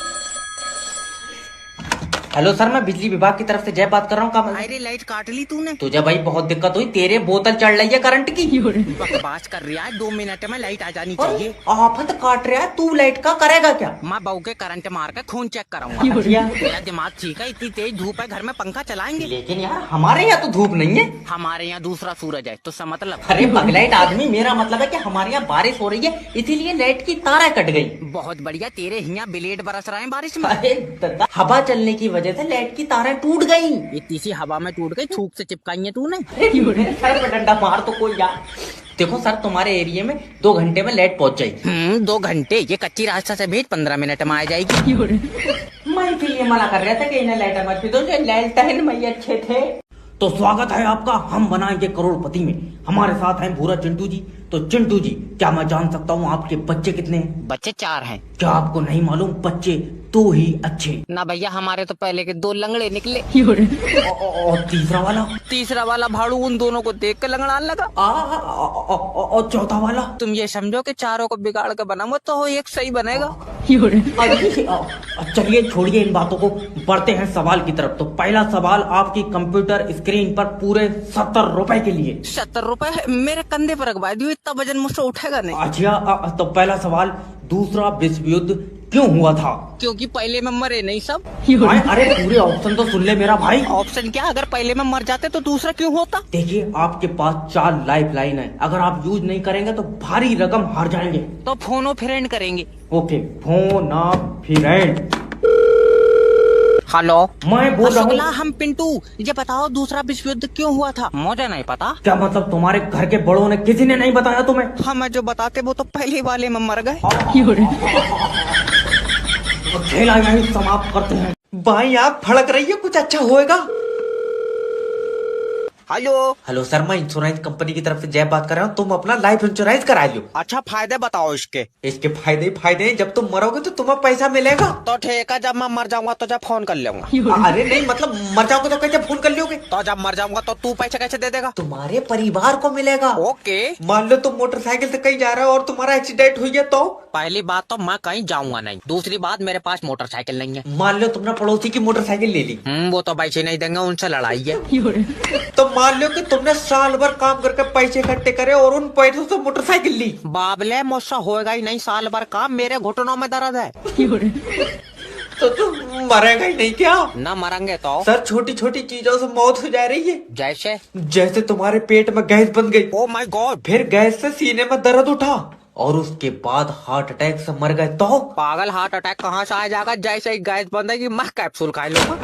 हेलो सर, मैं बिजली विभाग की तरफ से जय बात कर रहा हूँ। कमल, अरे लाइट काट ली तूने? तुझे भाई बहुत दिक्कत हुई, तेरे बोतल चढ़ रही है करंट की। बकवास कर रहा है, 2 मिनट में लाइट आ जानी चाहिए। आफत काट रहा है तू, लाइट का करेगा क्या? मैं बहू के करंट मार के खून चेक कराऊंगा। मेरा दिमाग ठीक है, इतनी तेज धूप है, घर में पंखा चलाएंगे? लेकिन यार हमारे यहाँ तो धूप नहीं है। हमारे यहाँ दूसरा सूरज है, तो इसका मतलब? अरे पगलाइट आदमी, मेरा मतलब है कि हमारे यहाँ बारिश हो रही है, इसीलिए लाइट की तारें कट गई। बहुत बढ़िया, तेरे यहाँ ब्लेड बरस रहे हैं बारिश में। अरे दादा, हवा चलने की वजह से लाइट की तारें टूट गई। इतनी सी हवा में टूट गई, थूक से चिपकाई है तूने? मेरे सर पे डंडा मार तो कोई यार। देखो सर, तुम्हारे एरिया में 2 घंटे में लाइट पहुंच जाएगी। 2 घंटे? ये कच्ची रास्ता से भेज, 15 मिनट में आ जाएगी। मैं इसीलिए मना कर रहा था कि इन्हें लाइटर मत भेजो, लालटेन में अच्छे थे। तो स्वागत है आपका हम बनाएंगे करोड़पति में। हमारे साथ हैं भूरा चिंटू जी। तो चिंटू जी, क्या मैं जान सकता हूँ आपके बच्चे कितने हैं? बच्चे 4 हैं। क्या आपको नहीं मालूम, बच्चे 2 ही अच्छे? ना भैया, हमारे तो पहले के 2 लंगड़े निकले। और तीसरा वाला? तीसरा वाला भाड़ू उन दोनों को देख कर लंगड़ाने लगा। और चौथा वाला? तुम ये समझो कि 4 को बिगाड़ कर बनाऊंगा तो एक सही बनेगा। चलिए छोड़िए इन बातों को, बढ़ते हैं सवाल की तरफ। तो पहला सवाल आपकी कंप्यूटर स्क्रीन पर पूरे 70 रुपए के लिए। 70 रुपए? मेरे कंधे पर रखवा दियो, इतना वजन मुझसे उठेगा नहीं। अच्छा, तो पहला सवाल, दूसरा विश्व युद्ध क्यों हुआ था? क्योंकि पहले में मरे नहीं सब। अरे पूरे ऑप्शन तो सुन ले मेरा भाई। ऑप्शन क्या? अगर पहले में मर जाते तो दूसरा क्यों होता? देखिए, आपके पास 4 लाइफ लाइन है, अगर आप यूज नहीं करेंगे तो भारी रकम हार जाएंगे। तो फोनो फ्रेंड करेंगे। ओके, फोन आप फ्रेंड। हेलो, मैं बोल रहा हूँ। हम पिंटू, ये बताओ दूसरा विश्व युद्ध क्यों हुआ था? मुझे नहीं पता। क्या मतलब तुम्हारे घर के बड़ों ने किसी ने नहीं बताया तुम्हें? हमें जो बताते वो तो पहले वाले में मर गए। खेला यहीं समाप्त करते हैं। बाई आँख फड़क रही है, कुछ अच्छा होएगा। हेलो। हेलो सर, मैं इंश्योरेंस कंपनी की तरफ से जय बात कर रहा हूँ। तुम अपना लाइफ इंश्योरेंस करा लो। अच्छा फायदे बताओ इसके। इसके फायदे ही फायदे हैं। जब तुम मरोगे तो तुम्हें पैसा मिलेगा। तो ठीक है, जब मैं मर जाऊंगा तो जब फोन कर लूंगा। अरे नहीं, मतलब मर जाओगे तो कैसे फोन कर लोगे? तो जब मर जाऊंगा तो तू पैसे कैसे दे देगा? तुम्हारे परिवार को मिलेगा। ओके। मान लो तुम मोटरसाइकिल से कहीं जा रहे हो और तुम्हारा एक्सीडेंट हुई है तो? पहली बात तो मैं कहीं जाऊंगा नहीं, दूसरी बात मेरे पास मोटरसाइकिल नहीं है। मान लो तुमने पड़ोसी की मोटरसाइकिल ले ली। वो तो पैसे नहीं देंगे, उनसे लड़ाई है। तो मान लो कि तुमने साल भर काम करके पैसे इकट्ठे करे और उन पैसों से मोटरसाइकिल ली। बाबले मुझसे होएगा ही नहीं साल भर काम, मेरे घुटनों में दर्द है। तो तुम मरेगा ही नहीं क्या? न मरेंगे तो? सर, छोटी छोटी चीजों से मौत हो जा रही है। जैसे? जैसे तुम्हारे पेट में गैस बन गई। Oh my God. फिर गैस से सीने में दर्द उठा और उसके बाद हार्ट अटैक से मर गए तो? पागल, हार्ट अटैक कहाँ से आ जाएगा? जैसे ही गैस बंदेगी मैं कैप्सूल खा लूंगा।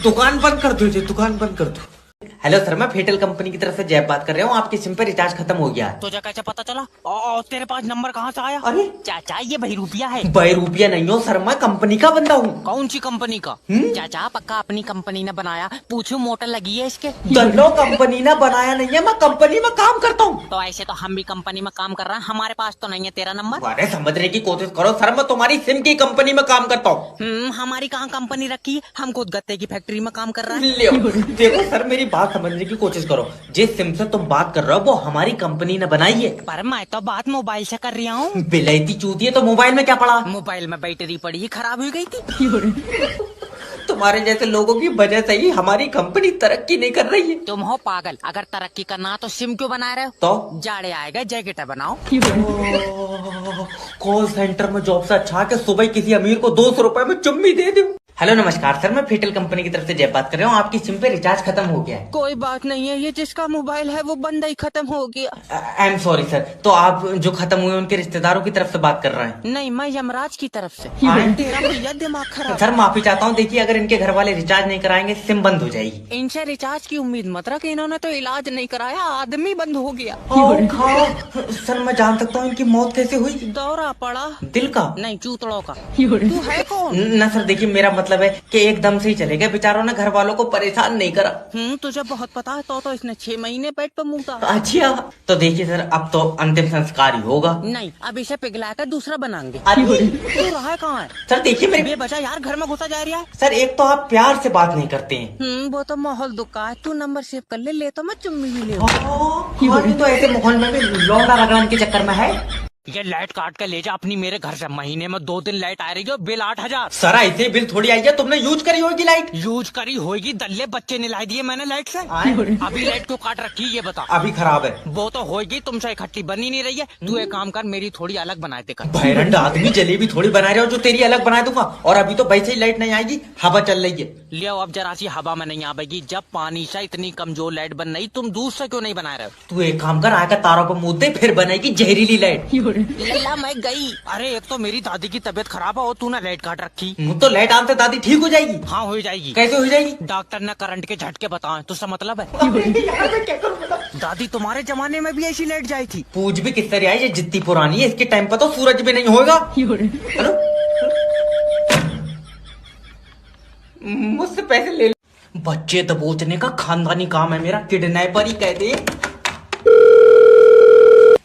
दुकान बंद कर दो, दुकान बंद कर दो। हेलो सर, मैं फेटल कंपनी की तरफ से जय बात कर रहा हूँ। आपकी सिम पे रिचार्ज खत्म हो गया है। तुझे कैसे पता चला? और तेरे पास नंबर कहाँ से आया? अरे चाचा, ये भाई रुपया है। भाई रुपया नहीं हो सर, मैं कंपनी का बंदा हूँ। कौन सी कंपनी का? चाचा पक्का अपनी कंपनी ने बनाया? पूछो मोटर लगी है इसके? दल्लो, कंपनी ने बनाया नहीं है, मैं कंपनी में काम करता हूँ। तो ऐसे तो हम भी कंपनी में काम कर रहे हैं, हमारे पास तो नहीं है तेरा नंबर। अरे समझने की कोशिश करो सर, मैं तुम्हारी सिम की कंपनी में काम करता हूँ। हमारी कहाँ कंपनी रखी है? हम खुद गत्ते की फैक्ट्री में काम कर रहे हैं। देखो सर, मेरी बात समझने की कोशिश करो। जिस सिम से तुम बात कर रहे हो वो हमारी कंपनी ने बनाई है। पर मैं तो बात मोबाइल से कर रही हूँ। बिलायती चूतिए, तो मोबाइल में क्या पड़ा? मोबाइल में बैटरी पड़ी ही खराब हो गई थी। तुम्हारे जैसे लोगों की वजह से ही हमारी कंपनी तरक्की नहीं कर रही है। तुम हो पागल, अगर तरक्की करना तो सिम क्यों बना रहे हो? तो जाड़े आएगा, जैकेट बनाओ। कॉल सेंटर में जॉब से अच्छा है कि सुबह किसी अमीर को 200 रुपए में चुम्मी दे दो। हेलो नमस्कार सर, मैं फेटल कंपनी की तरफ से जय बात कर रहा हूँ। आपकी सिम पे रिचार्ज खत्म हो गया है। कोई बात नहीं है, ये जिसका मोबाइल है वो बंदा ही खत्म हो गया। I am sorry sir. तो आप जो खत्म हुए उनके रिश्तेदारों की तरफ से बात कर रहे हैं? नहीं, मैं यमराज की तरफ से। हाँ? तेरा भैया दिमाग खराब। सर माफी चाहता हूँ। देखिए, अगर इनके घर वाले रिचार्ज नहीं कराएंगे सिम बंद हो जाएगी। इनसे रिचार्ज की उम्मीद मत रख, इन्होंने तो इलाज नहीं कराया, आदमी बंद हो गया। सर मैं जान सकता हूँ इनकी मौत कैसे हुई? दौरा पड़ा। दिल का? नहीं, चूतड़ों का। तू है कौन? ना सर, देखिए मेरा मतलब है कि एकदम से ही चले गए। बेचारों ने घर वालों को परेशान नहीं करा। तुझे बहुत पता है। तो इसने 6 महीने पेट पे मुँह था। अच्छा, तो देखिए सर, अब तो अंतिम संस्कार ही होगा। नहीं, अब इसे पिघला कर दूसरा बनाएंगे। अरे तू रहा कहाँ है? सर देखिए मेरे बेवजह यार घर में घुसा जा रहा है। सर, एक तो आप प्यार से बात नहीं करते हैं। वो तो माहौल दुखा है। तू नंबर सेव कर ले तो मैं चुम्मी भी ले। तो ऐसे माहौल में भी लौंडा रगड़ने के चक्कर में है। ये लाइट काट के ले जा अपनी मेरे घर से। महीने में 2 दिन लाइट आ रही है, बिल 8000। सर ऐसे बिल थोड़ी आई है, तुमने यूज करी होगी लाइट। यूज करी होगी, दल्ले बच्चे निलाई दिए मैंने लाइट से। अभी लाइट क्यों काट रखी ये बता। अभी खराब है। वो तो होगी, तुमसे इकट्ठी बनी नहीं रही है। तू एक काम कर, मेरी थोड़ी अलग बनाए दे कर। भैरंड आदमी, जलेबी थोड़ी बना रहे हो जो तेरी अलग बना दूंगा। और अभी तो वैसे ही लाइट नहीं आएगी, हवा चल रही है। ले अब जरा सी हवा में नहीं आवेगी। जब पानी से इतनी कमजोर लाइट बन रही, तुम दूर से क्यों नहीं बना रहे हो? तू एक काम कर, आकर तारों पर मुद्दे फिर बनेगी जहरीली लाइट। लल्ला मैं गई। अरे एक तो मेरी दादी की तबीयत खराब है और तूने लाइट काट रखी। तो लाइट आते दादी ठीक हो जाएगी? हाँ हो जाएगी। कैसे हो जाएगी? डॉक्टर ने करंट के झटके बताए, तुझसे मतलब है? यार मैं क्या करूं बता? दादी तुम्हारे जमाने में भी ऐसी लाइट जाई थी? पूछ भी किस तरह आई, ये जितनी पुरानी है इसके टाइम पर तो सूरज भी नहीं होगा। हेलो, मुझसे पैसे ले लो। बच्चे दबोचने का खानदानी काम है मेरा, किडनैपर ही कह दे।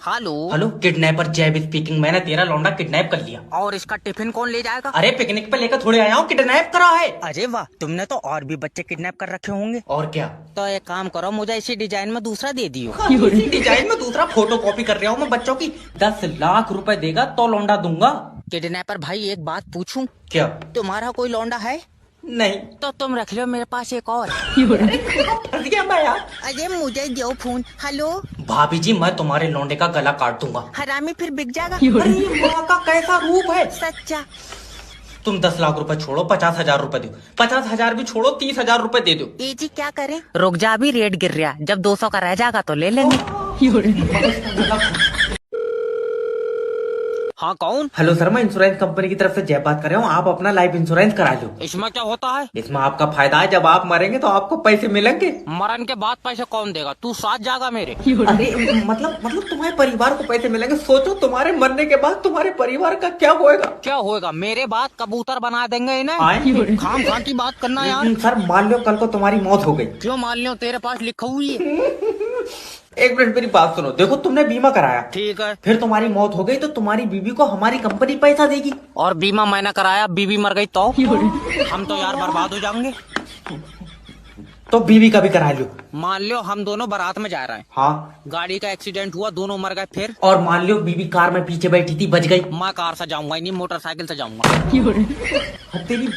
हेलो हेलो, किडनैपर जैब स्पीकिंग। मैंने तेरा लौंडा किडनैप कर लिया। और इसका टिफिन कौन ले जाएगा? अरे पिकनिक पे लेकर थोड़े आया हूँ, किडनैप करा है। अरे वाह, तुमने तो और भी बच्चे किडनैप कर रखे होंगे। और क्या? तो एक काम करो, मुझे इसी डिजाइन में दूसरा दे दियो। इसी डिजाइन में दूसरा फोटो कॉपी कर रहा हूँ मैं बच्चों की। 10 लाख रुपए देगा तो लौंडा दूंगा। किडनैपर भाई एक बात पूछूं? क्या? तुम्हारा कोई लौंडा है? नहीं। तो तुम रख लो, मेरे पास एक और। फंस गया मैं यार। अरे मुझे दो फोन। हेलो भाभी जी, मैं तुम्हारे लौंडे का गला काट दूंगा। हरामी फिर बिक जाएगा। अरे माँ का कैसा रूप है। सच्चा। तुम 10 लाख रुपए छोड़ो, 50,000 रुपए दो। 50,000 भी छोड़ो, 30,000 रुपए दे दो। ये जी क्या करें? रुक जा, अभी रेट गिर रहा। जब 200 का रह जाएगा तो ले लेंगे। हाँ कौन? हेलो सर, मैं इंश्योरेंस कंपनी की तरफ से जय बात कर रहा हूँ। आप अपना लाइफ इंश्योरेंस करा लो। इसमें क्या होता है? इसमें आपका फायदा है, जब आप मरेंगे तो आपको पैसे मिलेंगे। मरण के बाद पैसे कौन देगा? तू साथ जागा मेरे? अरे मतलब तुम्हारे परिवार को पैसे मिलेंगे। सोचो तुम्हारे मरने के बाद तुम्हारे परिवार का क्या होएगा। क्या होएगा? मेरे बाद कबूतर बना देंगे इन्हें। आए? खाम खा की बात करना यार। सर मान लो कल को तुम्हारी मौत हो गई। क्यों मान लो? तेरे पास लिखा हुई है। एक मिनट मेरी बात सुनो। देखो तुमने बीमा कराया, ठीक है। फिर तुम्हारी मौत हो गई तो तुम्हारी बीवी को हमारी कंपनी पैसा देगी। और बीमा मैंने कराया, बीवी मर गई तो हम तो यार बर्बाद हो जाएंगे। तो बीवी का भी करा लो। मान लो हम दोनों बारात में जा रहे हैं, हाँ, गाड़ी का एक्सीडेंट हुआ, दोनों मर गए, फिर? और मान लो बीवी कार में पीछे बैठी थी, बच गई। मैं कार से जाऊंगा नहीं, मोटरसाइकिल से जाऊंगा। तेरी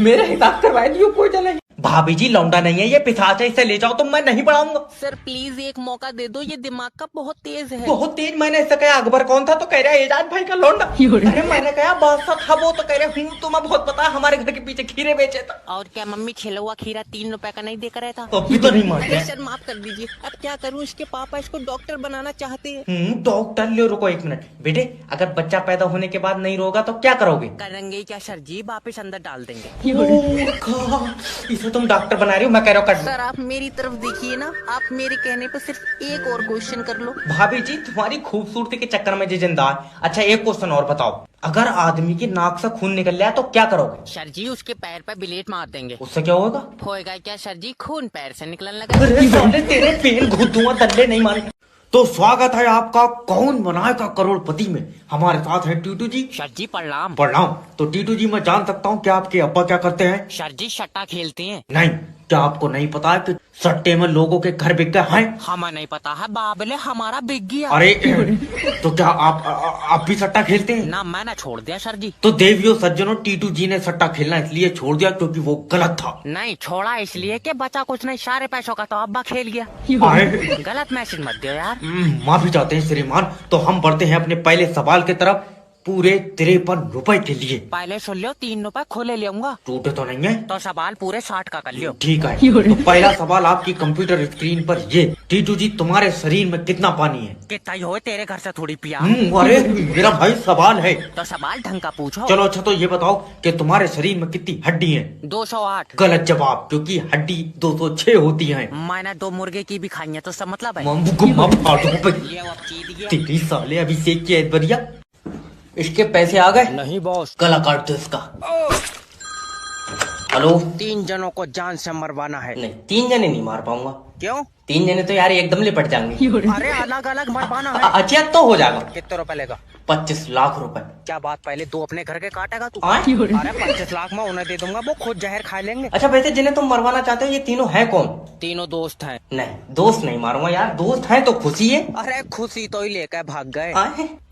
मेरे हिसाब से वैल्यू कोई चलेगी। भाभी जी लौंडा नहीं है ये, पिशाच है, इसे ले जाओ। तो मैं नहीं पढ़ाऊंगा। सर प्लीज एक मौका दे दो, ये दिमाग का बहुत तेज है। बहुत तेज? मैंने इससे कहा अकबर कौन था तो कह रहा है एजाज भाई का लौंडा। अरे मैंने कहा बादशाह था वो तो कह रहे हूँ तुम्हें बहुत पता है, हमारे घर के पीछे खीरे बेचे था। और क्या मम्मी छिला हुआ खीरा 3 रुपए का नहीं देकर रहता? तो अभी तो नहीं मान अरे सर माफ कर दीजिए, अब क्या करूँ? इसके पापा इसको डॉक्टर बनाना चाहते हैं। डॉक्टर ले। रुको एक मिनट बेटे, अगर बच्चा पैदा होने के बाद नहीं रोगा तो क्या करोगे? करेंगे क्या सर जी? वापिस अंदर डाल देंगे। इसे तुम डॉक्टर बना रही हो, मैं कह रहा हूँ सर आप मेरी तरफ देखिए ना, आप मेरे कहने पर सिर्फ एक और क्वेश्चन कर लो। भाभी जी तुम्हारी खूबसूरती के चक्कर में जिंदा है। अच्छा एक क्वेश्चन और बताओ, अगर आदमी की नाक से खून निकल जाए तो क्या करोगे? सर जी उसके पैर पर ब्लेड मार देंगे। उससे क्या होगा? होएगा क्या सर जी? खून पैर से निकलने लगा। अरे साले तेरे पेन घुस दूंगा, दल्ले नहीं मारे। तो स्वागत है आपका कौन बनाएगा करोड़पति में। हमारे साथ है टीटू जी। सर जी प्रणाम। प्रणाम। तो टीटू जी मैं जान सकता हूँ कि आपके अब्बा क्या करते हैं? सर जी सट्टा खेलते हैं। नहीं, क्या आपको नहीं पता है कि सट्टे में लोगों के घर बिक गए हैं? हमें नहीं पता है, बाबले हमारा बिक गया। अरे तो क्या आप भी सट्टा खेलते हैं? ना मैंने छोड़ दिया सर जी। तो देवियों सज्जनों, टीटू जी ने सट्टा खेलना इसलिए छोड़ दिया क्योंकि वो गलत था। नहीं छोड़ा इसलिए कि बचा कुछ नहीं, सारे पैसों का तो अब्बा खेल गया। गलत मैसेज मत दो यार। माफी चाहते हैं श्रीमान। तो हम बढ़ते हैं अपने पहले सवाल की तरफ। पूरे 53 रुपए के लिए। पहले सुन लो, 3 रुपए खुले लेऊंगा। टूटे तो नहीं है? तो सवाल पूरे 60 का कर लियो। ठीक है। तो पहला सवाल आपकी कंप्यूटर स्क्रीन पर ये, टीटू जी तुम्हारे शरीर में कितना पानी है? कितना ही हो, तेरे घर से थोड़ी पिया। अरे मेरा भाई सवाल है। तो सवाल ढंग का पूछो। चलो अच्छा तो ये बताओ कि तुम्हारे शरीर में कितनी हड्डी है? 208। गलत जवाब, क्योंकि हड्डी 206 होती है। मैंने 2 मुर्गे की भी खाई है, तो सब मतलब है। ये अब जीत गया। तेरी साले अभी सेक के बढ़िया। इसके पैसे आ गए? नहीं बॉस। गला काट दो इसका। हेलो। 3 जनों को जान से मरवाना है। नहीं 3 जने नहीं मार पाऊंगा। क्यों? 3 जने तो यार एकदम लिपट जाएंगे। अरे अलग अलग मरवाना है। अच्छा तो हो जाएगा। कितने रुपए लेगा? 25 लाख रुपए। क्या बात, पहले 2 अपने घर के काटेगा तू? आए? अरे 25 लाख में उन्हें दे दूंगा, वो खुद जहर खा लेंगे। अच्छा वैसे जिन्हें तुम मरवाना चाहते हो ये तीनों हैं कौन? तीनों दोस्त हैं। नहीं दोस्त नहीं मारूंगा यार, दोस्त हैं तो खुशी है। अरे खुशी तो ही लेकर भाग गए।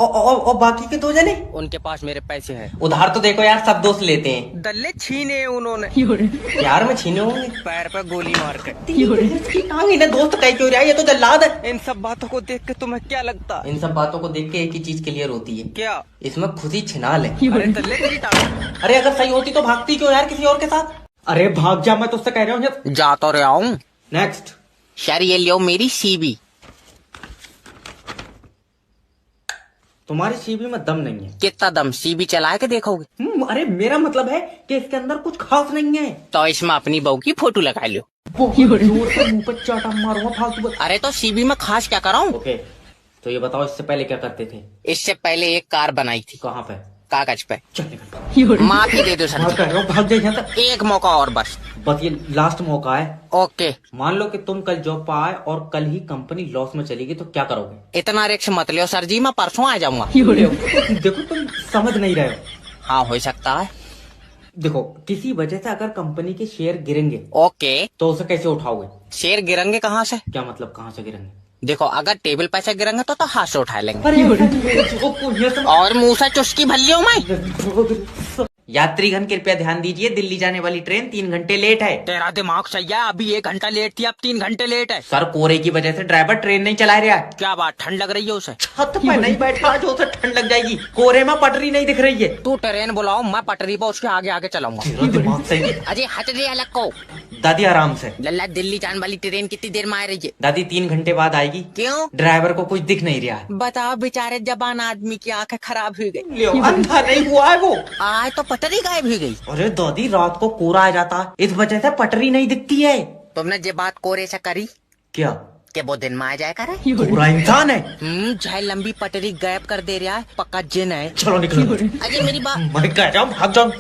और बाकी के 2 जने? उनके पास मेरे पैसे हैं। उधार तो देखो यार, सब दोस्त लेते हैं। दल्ले छीने उन्होंने। प्यार में छीने होंगे। पैर पर गोली मार कर। इन्हें दोस्त कह क्यों रहा है, ये तो जल्लाद है। इन सब बातों को देख के तुम्हें क्या लगता? इन सब बातों को देख के एक ही चीज क्लियर होती है। क्या? इसमें खुशी छिनाल है। अरे दल्ले तेरी टांग। अरे अगर सही होती तो भागती क्यों यार किसी और के साथ? अरे भाग जा, मैं तुझसे कह रहा हूँ। जा तो रहा हूँ। नेक्स्ट। सर ये लियो मेरी सीबी। तुम्हारी सीबी में दम नहीं है। कितना दम? सीबी चला के देखोगे? अरे मेरा मतलब है कि इसके अंदर कुछ खास नहीं है। तो इसमें अपनी बहू की फोटो लगा लो। जोर से मुंह पर चाटा मारूंगा फालतू। अरे तो सीबी में खास क्या कराऊं? ओके तो ये बताओ इससे पहले क्या करते थे? इससे पहले एक कार बनाई थी। कहाँ पे? कागज पे। चल माफी दे दो सर। भाग जाए यहाँ से। एक मौका और बस। बस ये लास्ट मौका है। ओके। मान लो कि तुम कल जॉब पर आए और कल ही कंपनी लॉस में चलेगी तो क्या करोगे? इतना रिक्स मत लियो सर जी, मैं परसों आ जाऊंगा। देखो तुम समझ नहीं रहे हो। हाँ हो सकता है। देखो किसी वजह से अगर कंपनी के शेयर गिरेंगे ओके तो उसे कैसे उठाओगे? शेयर गिरेंगे कहाँ से? क्या मतलब कहाँ से गिरेंगे? देखो अगर टेबल पे से गिरेंगे तो हाथ से उठा लेंगे। अरे और मुंह से चुस्की भल्ली हूँ मैं। यात्रीगण कृपया ध्यान दीजिए, दिल्ली जाने वाली ट्रेन 3 घंटे लेट है। तेरा दिमाग सही है, अभी 1 घंटा लेट थी, अब 3 घंटे लेट है। सर कोहरे की वजह से ड्राइवर ट्रेन नहीं चला रहा है। क्या बात, ठंड लग रही है उसे? छत पे नहीं बैठा जो उसे ठंड लग जाएगी। कोहरे में पटरी नहीं दिख रही है। तू ट्रेन बुलाओ, मैं पटरी पर उसके आगे आगे चलाऊंगा। तेरा दिमाग सही है। अजय हट रे अलग को। दादी आराम से। लल्ला, दिल्ली जाने वाली ट्रेन कितनी देर में आ रही है? दादी 3 घंटे बाद आएगी। क्यों? ड्राइवर को कुछ दिख नहीं रहा है। बताओ, बेचारे जबान आदमी की आंखें खराब हो गई। लियो, अंधा नहीं हुआ है वो। आज तो पटरी गायब हो गई। अरे दादी रात को कोहरा आ जाता, इस वजह से पटरी नहीं दिखती है। तुमने ये बात कोरे से करी क्या? कि वो दिन में आ जाए करे? पूरा इंसान है। चाहे लंबी पटरी गायब कर दे रहा है, पक्का जिन है। चलो निकलो। अजय मेरी बात। मैं कह रहा हूँ भाग जाओ।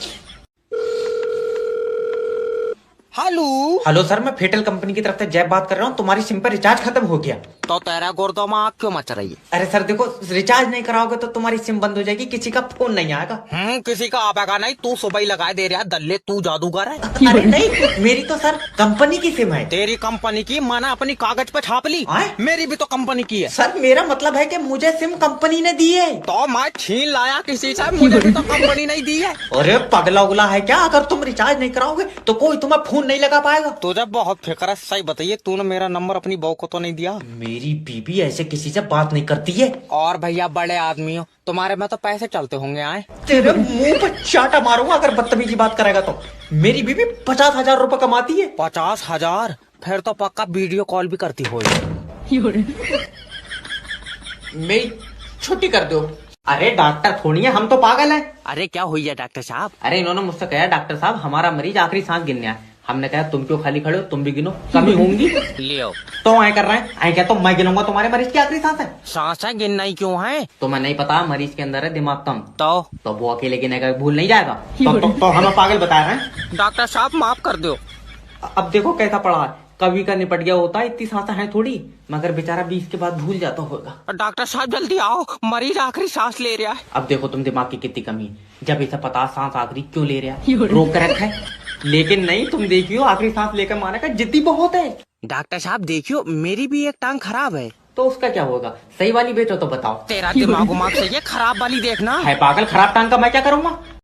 हेलो हेलो सर, मैं फेटल कंपनी की तरफ से जैब बात कर रहा हूँ। तुम्हारी सिम पर रिचार्ज खत्म हो गया। तो तेरा गुर्दों में आग क्यों मच रही है? अरे सर देखो, रिचार्ज नहीं कराओगे तो तुम्हारी सिम बंद हो जाएगी, किसी का फोन नहीं आएगा। किसी का आपेगा नहीं, तू सुबह ही लगा दे रहा दल्ले, तू जादूगर है। अरे नहीं, मेरी तो सर कंपनी की सिम है। तेरी कंपनी की मैंने अपनी कागज पे छाप ली। आए? मेरी भी तो कंपनी की है। सर मेरा मतलब है कि मुझे सिम कंपनी ने दी है। तो मैं छीन लाया किसी से, मुझे भी तो कंपनी नहीं दी है। अरे पगला उगला है क्या? अगर तुम रिचार्ज नहीं कराओगे तो कोई तुम्हें फोन नहीं लगा पाएगा। तुझे बहुत फिक्र है, सही बताइए, तूने मेरा नंबर अपनी बहू को तो नहीं दिया? मेरी बीबी ऐसे किसी से बात नहीं करती है। और भैया बड़े आदमी हो, तुम्हारे में तो पैसे चलते होंगे। आए तेरे मुंह पे चाटा मारूंगा अगर बदतमीजी बात करेगा तो। मेरी बीबी 50,000 रुपए कमाती है। 50,000? फिर तो पक्का वीडियो कॉल भी करती हो। मेरी छुट्टी कर दो। अरे डॉक्टर थोड़ी है, हम तो पागल हैं। अरे क्या हुई है डॉक्टर साहब? अरे इन्होंने मुझसे कहा डॉक्टर साहब हमारा मरीज आखिरी सांस गिनने आया। हमने कहा तुम क्यों खाली खड़े हो, तुम भी गिनो, कमी होंगी। लियो तो आए कर रहे हैं, आए क्या तो मैं गिनूंगा तुम्हारे मरीज की आखिरी सांस है। सांसें गिनना ही क्यों है? तुम्हें नहीं पता मरीज के अंदर है दिमाग कम, तो वो अकेले गिनेगा, भूल नहीं जाएगा। तो हमें पागल बता रहे हैं। डॉक्टर साहब माफ कर दो। अब देखो कैसा पड़ा है, कभी का निपट गया होता, इतनी सांसें हैं थोड़ी, मगर बेचारा 20 के बाद भूल जाता होगा। डॉक्टर साहब जल्दी आओ, मरीज आखिरी सांस ले रहा है। अब देखो तुम दिमाग की कितनी कमी है, जब इसे पता सांस आखिरी क्यों ले रहा है, रोक कर रखा है। लेकिन नहीं, तुम देखियो आखिरी सांस लेकर मारने का जिद्दी बहुत है। डॉक्टर साहब देखियो, मेरी भी एक टांग खराब है। तो उसका क्या होगा? सही वाली बेचो तो बताओ। तेरा दिमाग उमाग सही है, खराब वाली देखना है पागल, खराब टांग का मैं क्या करूंगा?